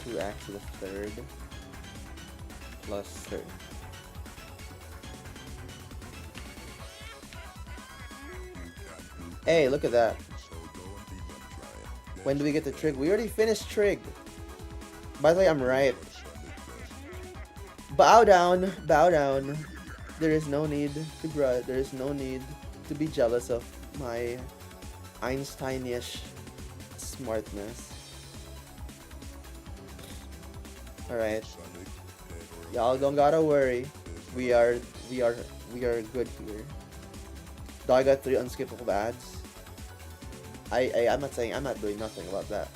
S1: 2x to the third plus 3. Hey, look at that. When do we get the trig? We already finished trig. By the way, I'm right. Bow down, bow down. There is no need to there is no need to be jealous of my Einsteinish smartness. Alright. Y'all don't gotta worry. We are good here. Though I got 3 unskippable ads. I'm not doing nothing about that.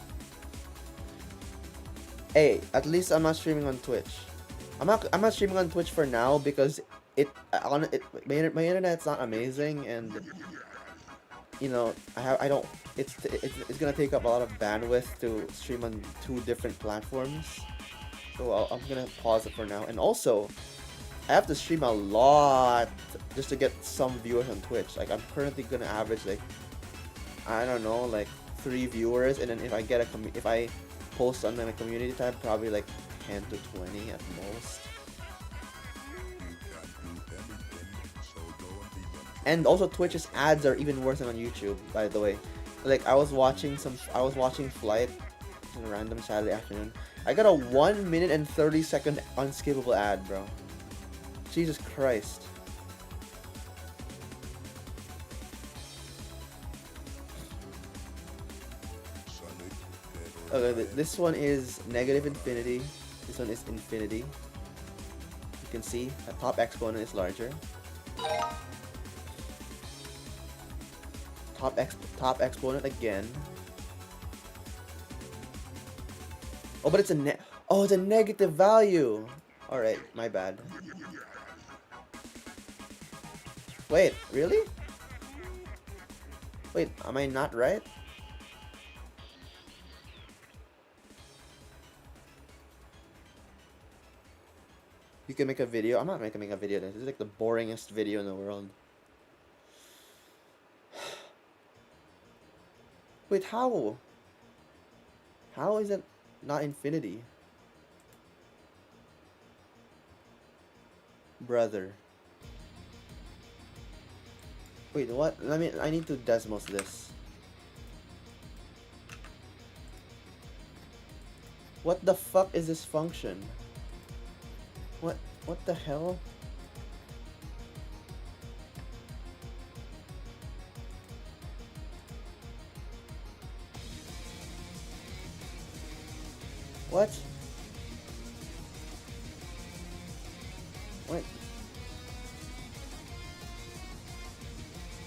S1: Hey, at least I'm not streaming on Twitch. I'm not streaming on Twitch for now because my internet's not amazing, and you know it's gonna take up a lot of bandwidth to stream on 2 different platforms. So I'm gonna pause it for now. And also, I have to stream a lot just to get some viewers on Twitch. Like I'm currently gonna average like, I don't know, like 3 viewers, and then if I post on my community tab, probably like 10 to 20 at most. And also Twitch's ads are even worse than on YouTube, by the way. Like I was watching Flight on a random Saturday afternoon. I got a 1 minute and 30-second unskippable ad, bro. Jesus Christ. Okay, this one is negative infinity. This one is infinity. You can see the top exponent is larger. Top exponent again. Oh, but it's it's a negative value. All right, my bad. Wait, really? Wait, am I not right? You can make a video. I'm not making a video. This is like the boringest video in the world. Wait, how? How is it not infinity? Brother. Wait, what? I need to Desmos this. What the fuck is this function? What the hell? What? What?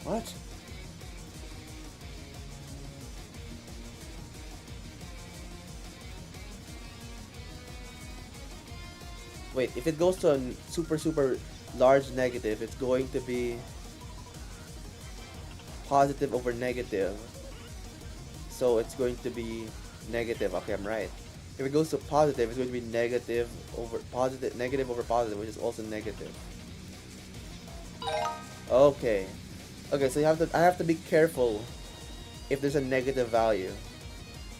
S1: What? Wait, if it goes to a super large negative, it's going to be positive over negative. So it's going to be negative. Okay, I'm right. If it goes to positive, it's going to be negative over positive, negative over positive, which is also negative. Okay. Okay, so I have to be careful if there's a negative value,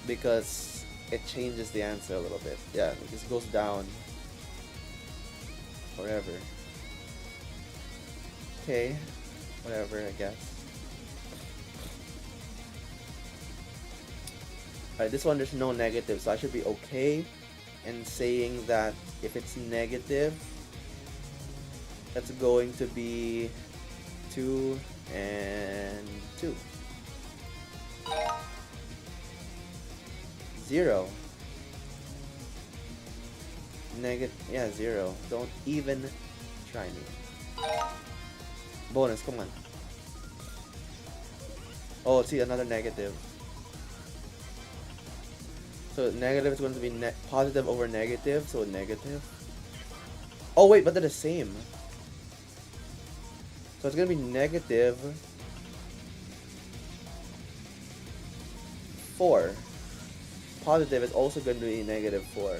S1: because it changes the answer a little bit. Yeah, it just goes down forever. Okay, whatever, I guess. Alright, this one there's no negative, so I should be okay in saying that if it's negative, that's going to be 2 and 2. 0. Yeah, 0. Don't even try me. Bonus, come on. Oh, see, another negative. So negative is going to be positive over negative, so negative. Oh wait, but they're the same. So it's going to be negative 4. Positive is also going to be negative 4.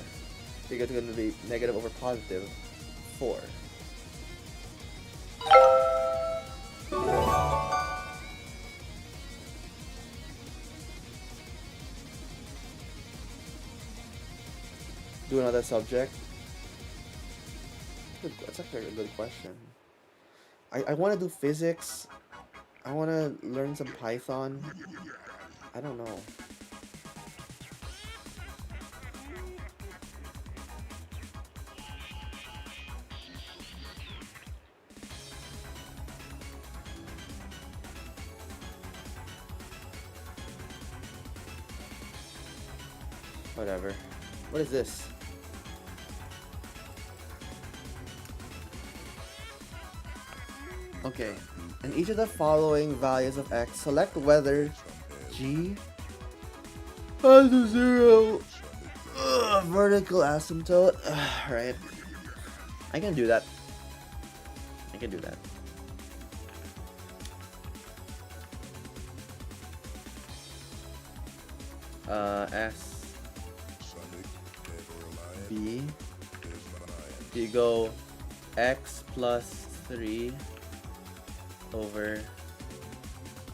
S1: Because it's going to be negative over positive 4. Do another subject. That's actually a good question. I want to do physics. I want to learn some Python. I don't know. Whatever. What is this? Okay. In each of the following values of x, select whether g has a 0 vertical asymptote. Right. I can do that. I can do that. S B. You go x plus 3 over,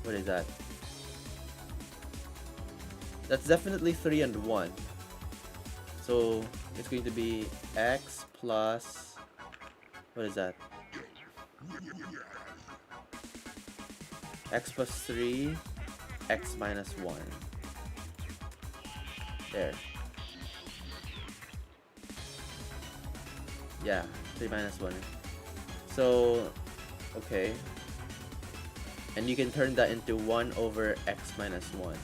S1: what is that? That's definitely 3 and 1. So it's going to be x plus, what is that? X plus 3, x minus 1. There. Yeah, 3 minus 1. So, okay. And you can turn that into 1 over x minus 1.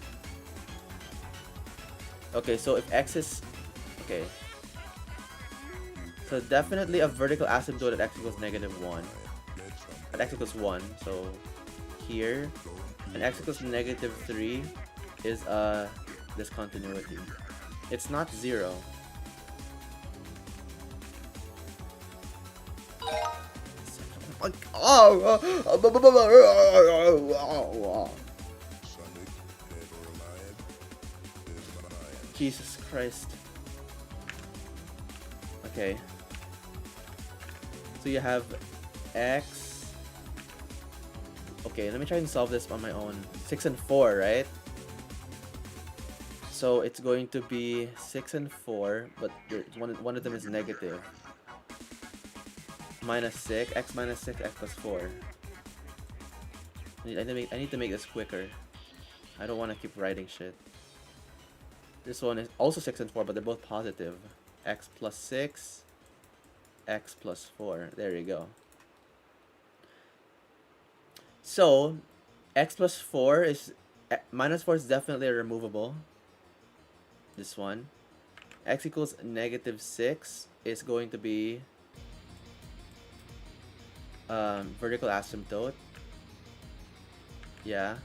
S1: Okay, so if x is... Okay. So definitely a vertical asymptote at x equals negative 1. At x equals 1, so here. And x equals negative 3 is a discontinuity. It's not 0. Jesus Christ. Okay. So you have x. Okay, let me try and solve this on my own. 6 and 4, right? So it's going to be 6 and 4, but one of them is negative. Minus 6, x minus 6, x plus 4. I need to make this quicker. I don't want to keep writing shit. This one is also 6 and 4, but they're both positive. X plus 6, x plus 4. There you go. So, x plus 4 is... minus 4 is definitely removable. This one. X equals negative 6 is going to be... vertical asymptote. Yeah.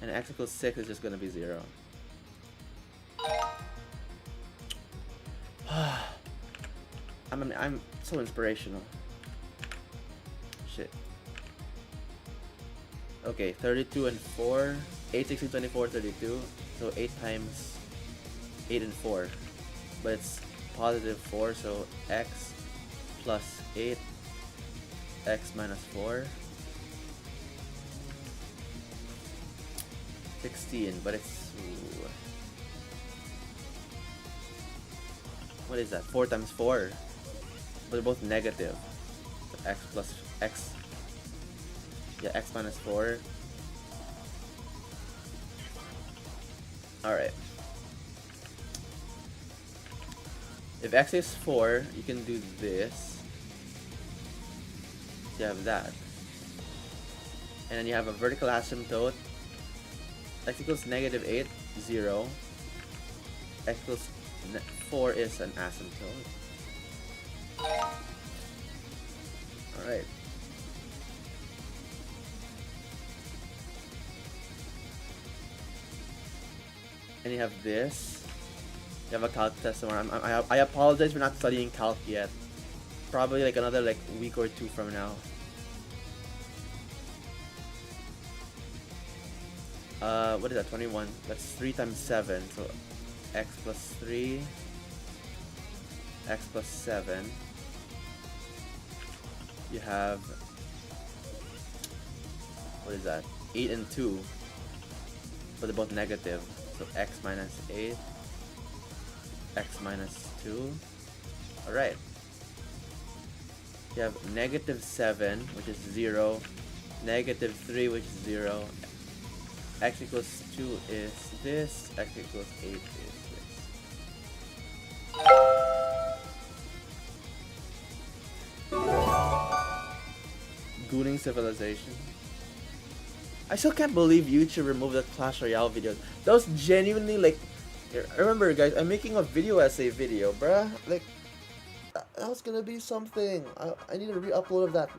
S1: And x equals 6 is just going to be 0. I'm so inspirational. Shit. Okay, 32 and 4. 8, 16, 24, 32. So 8 times 8 and 4. But it's positive 4, so x plus 8, x minus 4. 16, but it's... Ooh. What is that? 4 times 4. But they're both negative. So x plus... x... Yeah, x minus 4. Alright. If x is 4, you can do this. So you have that. And then you have a vertical asymptote. X equals negative 8, 0. X equals 4 is an asymptote. Alright. And you have this. You have a calc test tomorrow. I apologize for not studying calc yet. Probably like another week or 2 from now. What is that? 21. That's 3 times 7. So x plus 3, x plus 7. You have... What is that? 8 and 2. But they're both negative. So x minus 8, x minus 2. Alright. You have negative 7, which is 0. Negative 3, which is 0. X equals 2 is this. X equals 8 is this. Gooning Civilization. I still can't believe YouTube removed the Clash Royale videos. That was genuinely remember guys, I'm making a video essay video, bruh. That was gonna be something. I need a re-upload of that.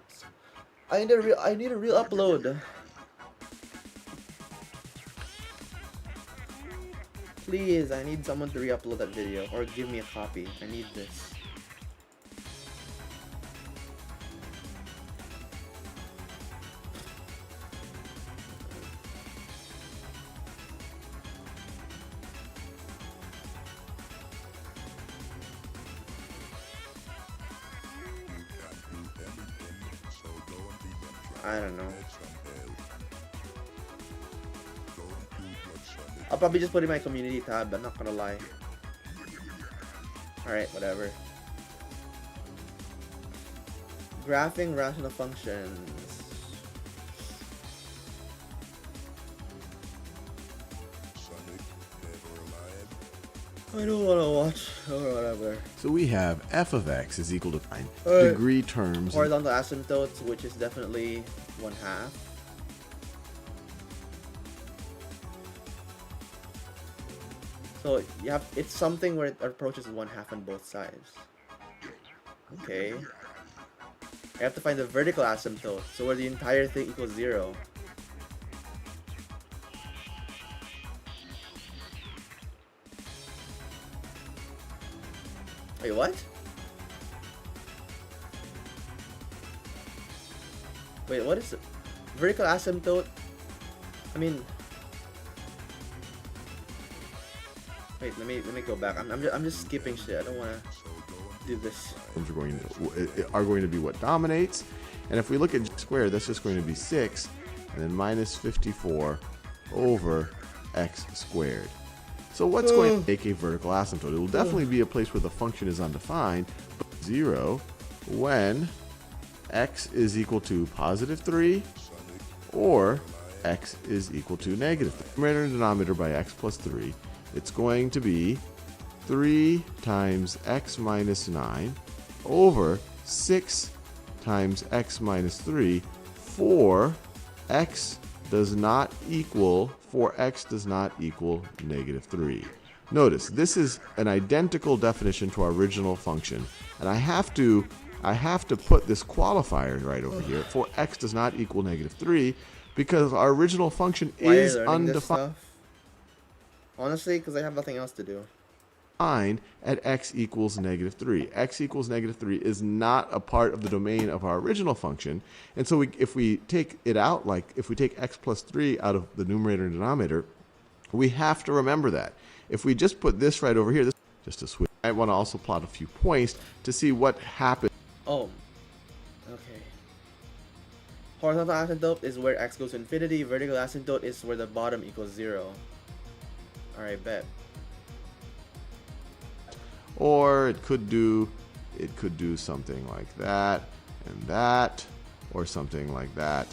S1: I need a real upload. Please, I need someone to re-upload that video or give me a copy. I need this. I don't know. I'll probably just put it in my community tab, I'm not gonna lie. Alright, whatever. Graphing rational functions. I don't wanna watch or whatever.
S3: So we have f of x is equal to 9 degree terms.
S1: Horizontal asymptotes, which is definitely 1/2. So you have, it's something where it approaches 1/2 on both sides. Okay. I have to find the vertical asymptote, so where the entire thing equals 0. Wait, what? Wait, what is it? Vertical asymptote? I mean... Wait, let me go back. I'm just skipping shit. I don't wanna... do this.
S3: Are going to be what dominates. And if we look at x squared, that's just going to be 6 and then minus 54 over x squared. So what's going to make a vertical asymptote? It will definitely be a place where the function is undefined, but 0 when x is equal to positive 3 or x is equal to negative 3. Numerator and denominator by x plus 3. It's going to be 3 times x minus 9 over 6 times x minus 3 for x does not equal negative 3. Notice, this is an identical definition to our original function, and I have to put this qualifier right over here for x does not equal negative 3 because our original function
S1: Why are you
S3: is
S1: learning this
S3: undefined
S1: stuff? Honestly, because I have nothing else to do.
S3: at x equals negative 3. X equals negative 3 is not a part of the domain of our original function. And so if we take it out, like if we take x plus 3 out of the numerator and denominator, we have to remember that. If we just put this right over here, this just to switch, I want to also plot a few points to see what happens.
S1: Oh. Okay. Horizontal asymptote is where x goes to infinity. Vertical asymptote is where the bottom equals 0. Alright, bet.
S3: Or it could do something like that and that, or something like that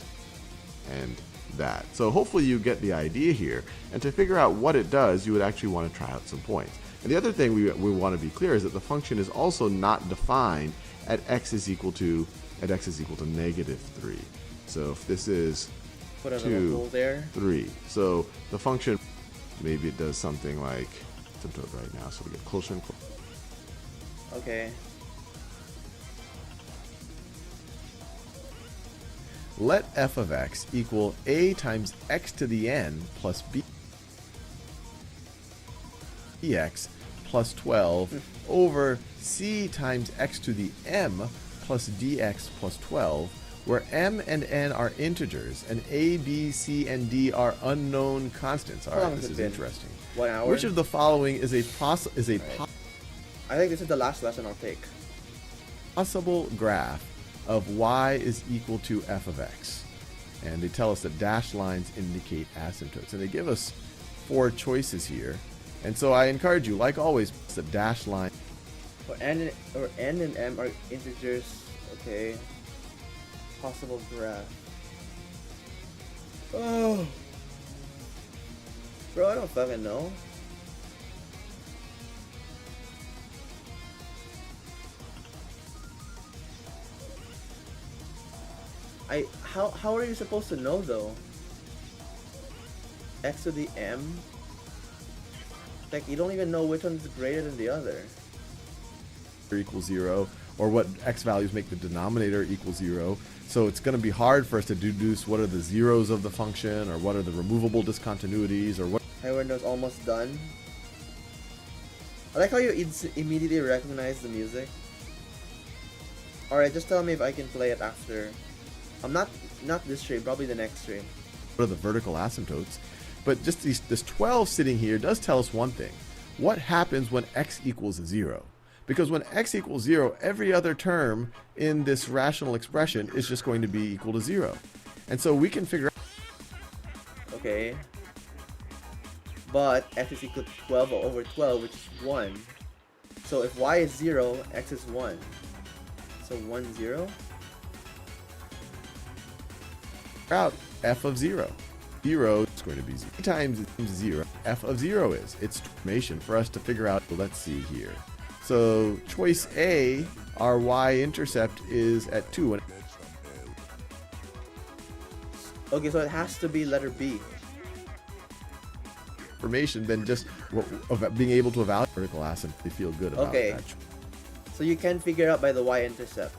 S3: and that. So hopefully you get the idea here. And to figure out what it does, you would actually want to try out some points. And the other thing we want to be clear is that the function is also not defined at x is equal to negative 3. So if this is
S1: Put a little hole there.
S3: 3, so the function, maybe it does something like asymptote right now, so we get closer and closer.
S1: Okay.
S4: Let f of x equal a times x to the n plus bx plus 12 over c times x to the m plus dx plus 12, where m and n are integers and a, b, c, and d are unknown constants. All right, this is interesting.
S1: 1 hour.
S4: Which of the following is a
S1: I think this is the last lesson I'll take.
S4: possible graph of y is equal to f of x? And they tell us that dashed lines indicate asymptotes. And they give us 4 choices here. And so I encourage you, like always, the dashed line.
S1: N and m are integers. Okay. Possible graph. Oh. Bro, I don't fucking know. How are you supposed to know though? X to the m? Like you don't even know which one's greater than the other.
S4: Equals 0, or what x values make the denominator equal 0. So it's going to be hard for us to deduce what are the zeros of the function, or what are the removable discontinuities, or what.
S1: Hey, window's almost done. I like how you immediately recognize the music. Alright, just tell me if I can play it after. I'm not this stream, probably the next stream.
S4: What are the vertical asymptotes? But just this 12 sitting here does tell us one thing. What happens when x equals 0? Because when x equals 0, every other term in this rational expression is just going to be equal to 0. And so we can figure out.
S1: Okay. But x is equal to 12 over 12, which is 1. So if y is 0, x is 1. So 1, 0?
S4: Out f of 0. 0 is going to be 0 times 0. F of 0 is. It's information for us to figure out. Let's see here. So choice A, our y-intercept is at 2.
S1: Okay, so it has to be letter B.
S4: Information than just being able to evaluate vertical asymptote. They feel good about
S1: Okay.
S4: that.
S1: So you can figure out by the y-intercept.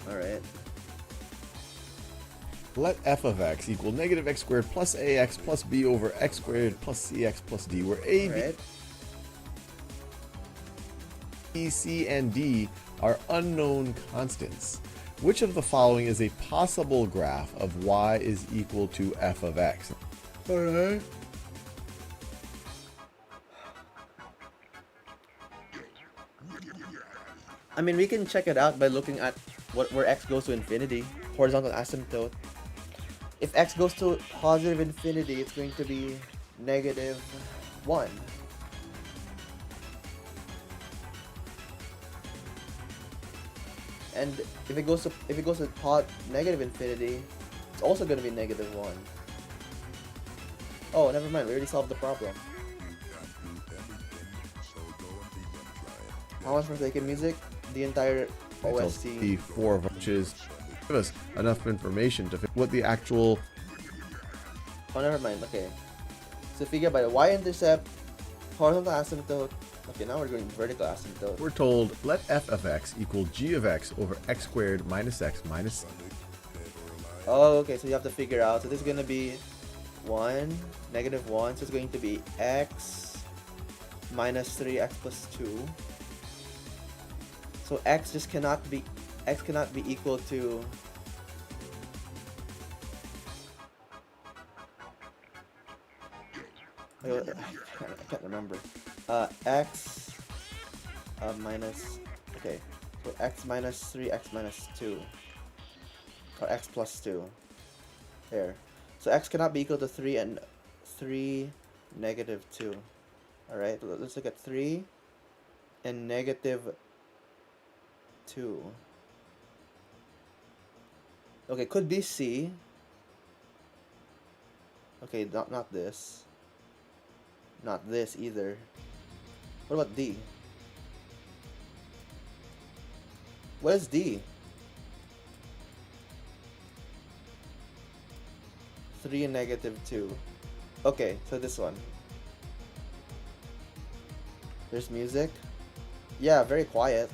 S1: Alright.
S4: Let f of x equal negative x squared plus ax plus b over x squared plus cx plus d, where a,
S1: Alright.
S4: b, c, and d are unknown constants. Which of the following is a possible graph of y is equal to f of x?
S1: Alright. I mean, we can check it out by looking at where x goes to infinity, horizontal asymptote. If x goes to positive infinity, it's going to be -1. And if it goes to negative infinity, it's also going to be -1. Oh, never mind. We already solved the problem. How much for taking music? The entire OST.
S3: The 4 of which is give us enough information to fit what the actual.
S1: Oh, never mind. Okay. So figure by the y-intercept, horizontal asymptote. Okay, now we're going vertical asymptote.
S3: We're told let f of x equal g of x over x squared minus x minus.
S1: Oh, okay. So you have to figure out. So this is going to be 1, -1. So it's going to be x minus 3x plus 2. So x cannot be equal to I can't remember. X minus, okay, so x minus 3x minus 2 or x plus 2 there. So x cannot be equal to 3 and 3 -2. Alright, let's look at 3 and -2. Okay, could be C. Okay, not this. Not this either. What about D? What is D? 3 and -2. Okay, so this one. There's music. Yeah, very quiet.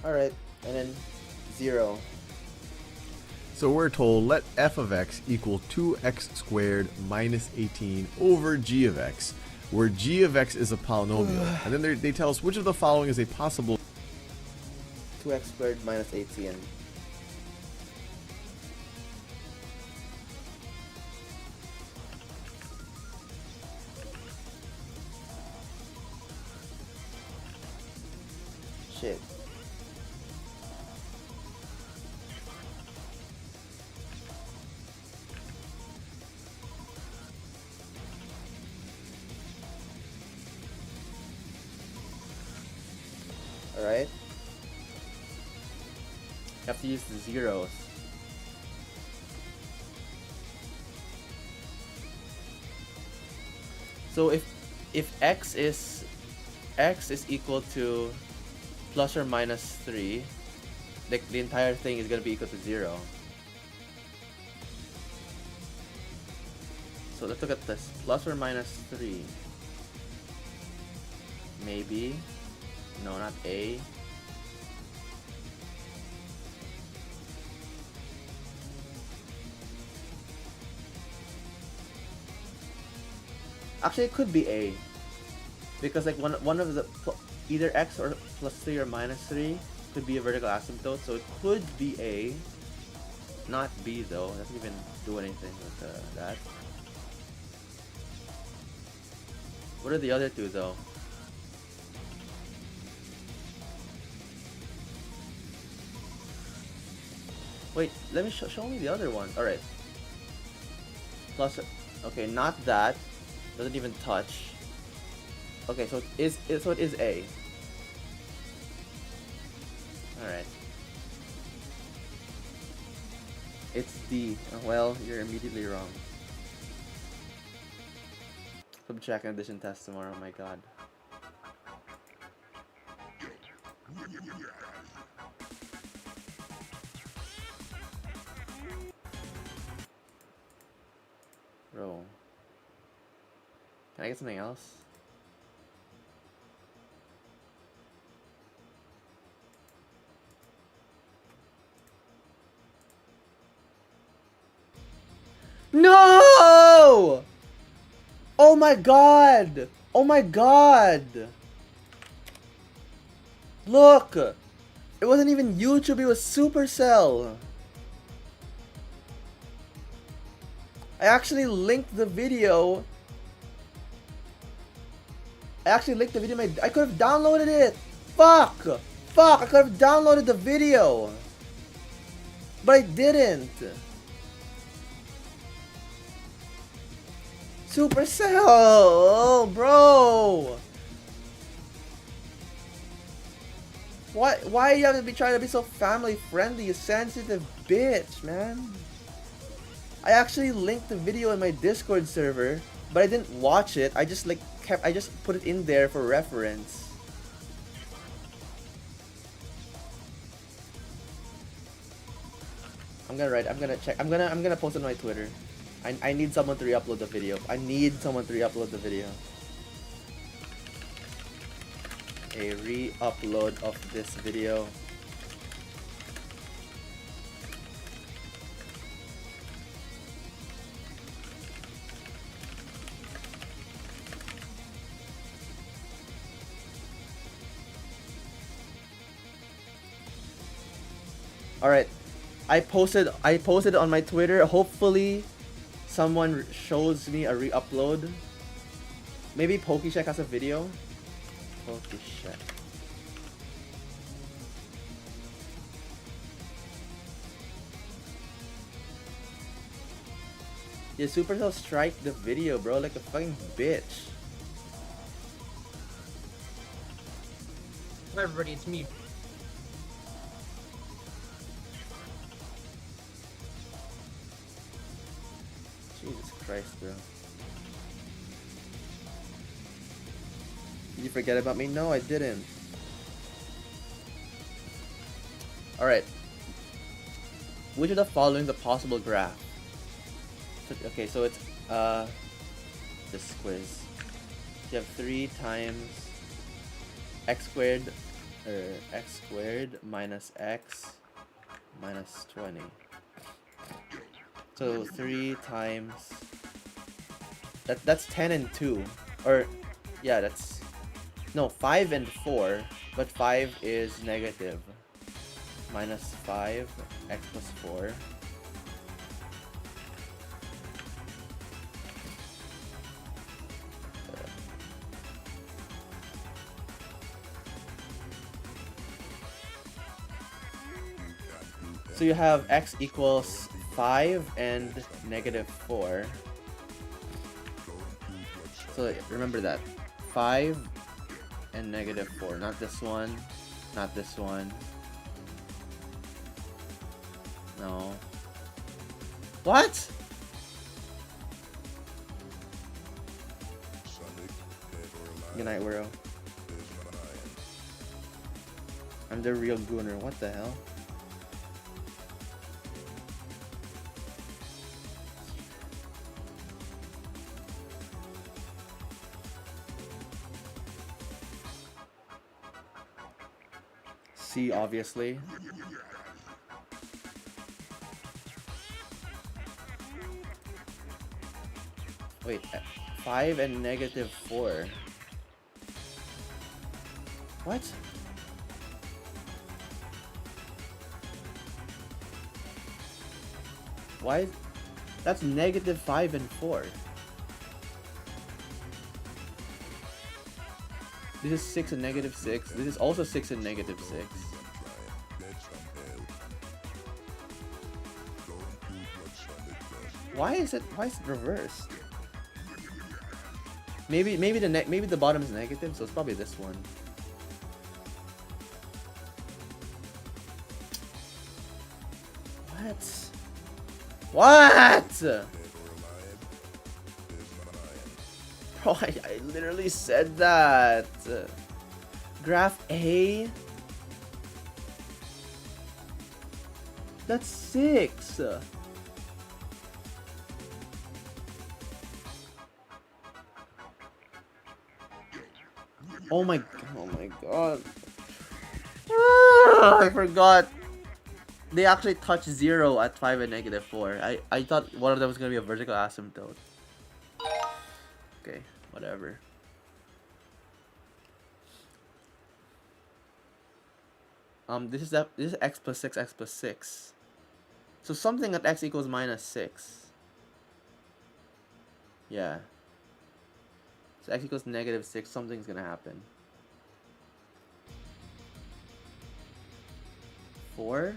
S1: Alright, and then 0.
S3: So we're told let f of x equal 2x squared minus 18 over g of x, where g of x is a polynomial. And then they tell us which of the following is a possible
S1: 2x squared minus 18. Shit. Alright. You have to use the zeros. So if x is equal to plus or minus 3, the entire thing is gonna be equal to 0. So let's look at this. Plus or minus 3. Maybe. No, not A. Actually, it could be A. Because like one of the either x or plus 3 or minus 3 could be a vertical asymptote, so it could be A. Not B though. It doesn't even do anything with that. What are the other two though? Wait, let me show me the other one. All right. Plus, okay, not that. Doesn't even touch. Okay, so it is A. All right. It's D. Oh, well, you're immediately wrong. Subtract and addition test tomorrow. Oh my god. Bro. Can I get something else? No! Oh my god! Oh my god! Look! It wasn't even YouTube, it was Supercell! I actually linked the video. I could have downloaded it! Fuck! Fuck! I could have downloaded the video! But I didn't! Supercell! Oh, bro! Why you have to be trying to be so family friendly, you sensitive bitch, man? I actually linked the video in my Discord server, but I didn't watch it. I just put it in there for reference. I'm gonna check. I'm gonna post it on my Twitter. I need someone to re-upload the video. I need someone to re-upload the video. A re-upload of this video. Alright. I posted it on my Twitter. Hopefully someone shows me a re-upload. Maybe PokeShack has a video. PokeShack. Yeah, Supercell strike the video, bro, like a fucking bitch.
S5: Hi everybody, it's me.
S1: Jesus Christ, bro. Did you forget about me? No, I didn't. Alright. Which of the following the possible graph? Okay, so it's this quiz. You have 3 times x squared minus x minus 20. So 3 times that's 10 and 2, or yeah, that's no 5 and 4, but 5 is negative. Minus 5 x plus 4. So you have x equals 5 and negative 4. So remember that. 5 and negative 4. Not this one. Not this one. No. What? Good night, Whirow. I'm the real gooner. What the hell? C, obviously. Wait, 5 and negative 4. What? Why? That's negative 5 and 4. This is 6 and negative 6. This is also 6 and negative 6. Why is it reversed? Maybe the bottom is negative, so it's probably this one. What? Bro, I literally said that. Graph A? That's 6. Oh my god. I forgot. They actually touch 0 at 5 and negative 4. I thought one of them was gonna be a vertical asymptote. Okay, whatever. This is x plus 6, x plus 6. So something at x equals minus 6. Yeah. So x equals negative 6, something's gonna happen. 4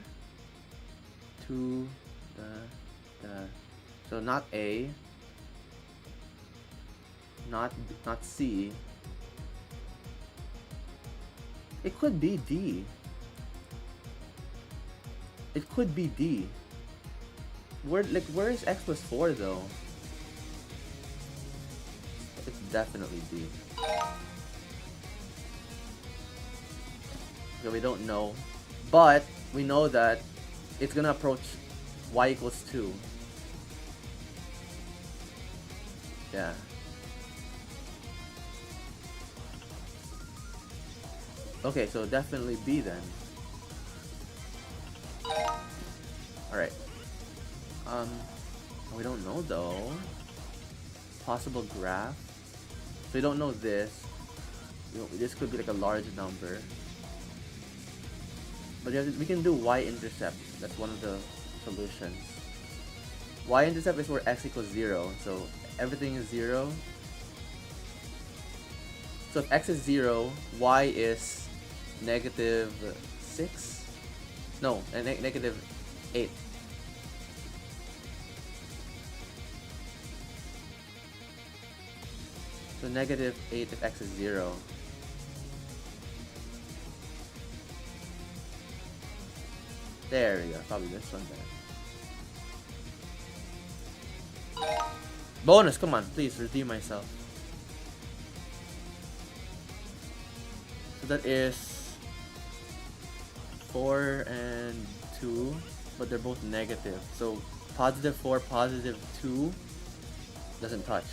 S1: to the so not A, not C. It could be D. It could be D. Where is X plus 4 though? It's definitely D. So we don't know. But we know that it's gonna approach y equals 2. Yeah. Okay, so definitely B then. Alright. We don't know though. Possible graph. So we don't know this. This could be like a large number. But we can do y-intercept. That's one of the solutions. Y-intercept is where x equals 0. So everything is 0. So if x is 0, y is negative 6? No, negative 8. So negative 8 if x is 0. There we go, probably this one there. Bonus, come on, please redeem myself. So that is 4 and 2, but they're both negative. So positive 4, positive 2 doesn't touch.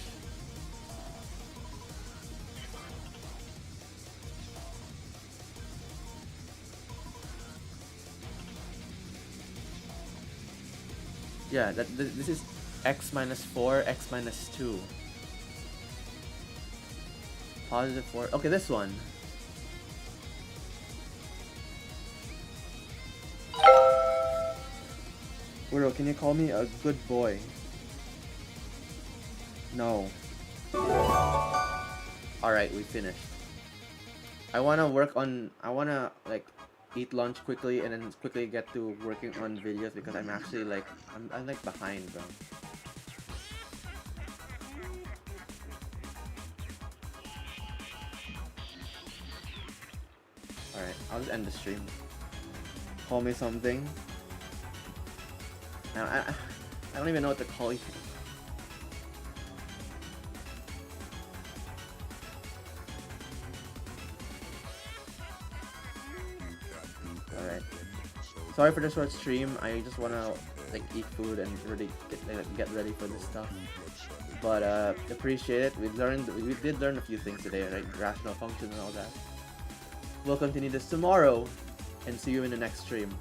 S1: Yeah, this is x minus 4, x minus 2. Positive 4. Okay, this one. Whirow, can you call me a good boy? No. Alright, we finished. I wanna like eat lunch quickly and then quickly get to working on videos because I'm actually like I'm like behind, bro. Alright, I'll just end the stream. Call me something. I don't even know what to call you. Alright. Sorry for the short stream. I just wanna like eat food and really get ready for this stuff. But appreciate it. We did learn a few things today, right? Rational functions and all that. We'll continue this tomorrow and see you in the next stream.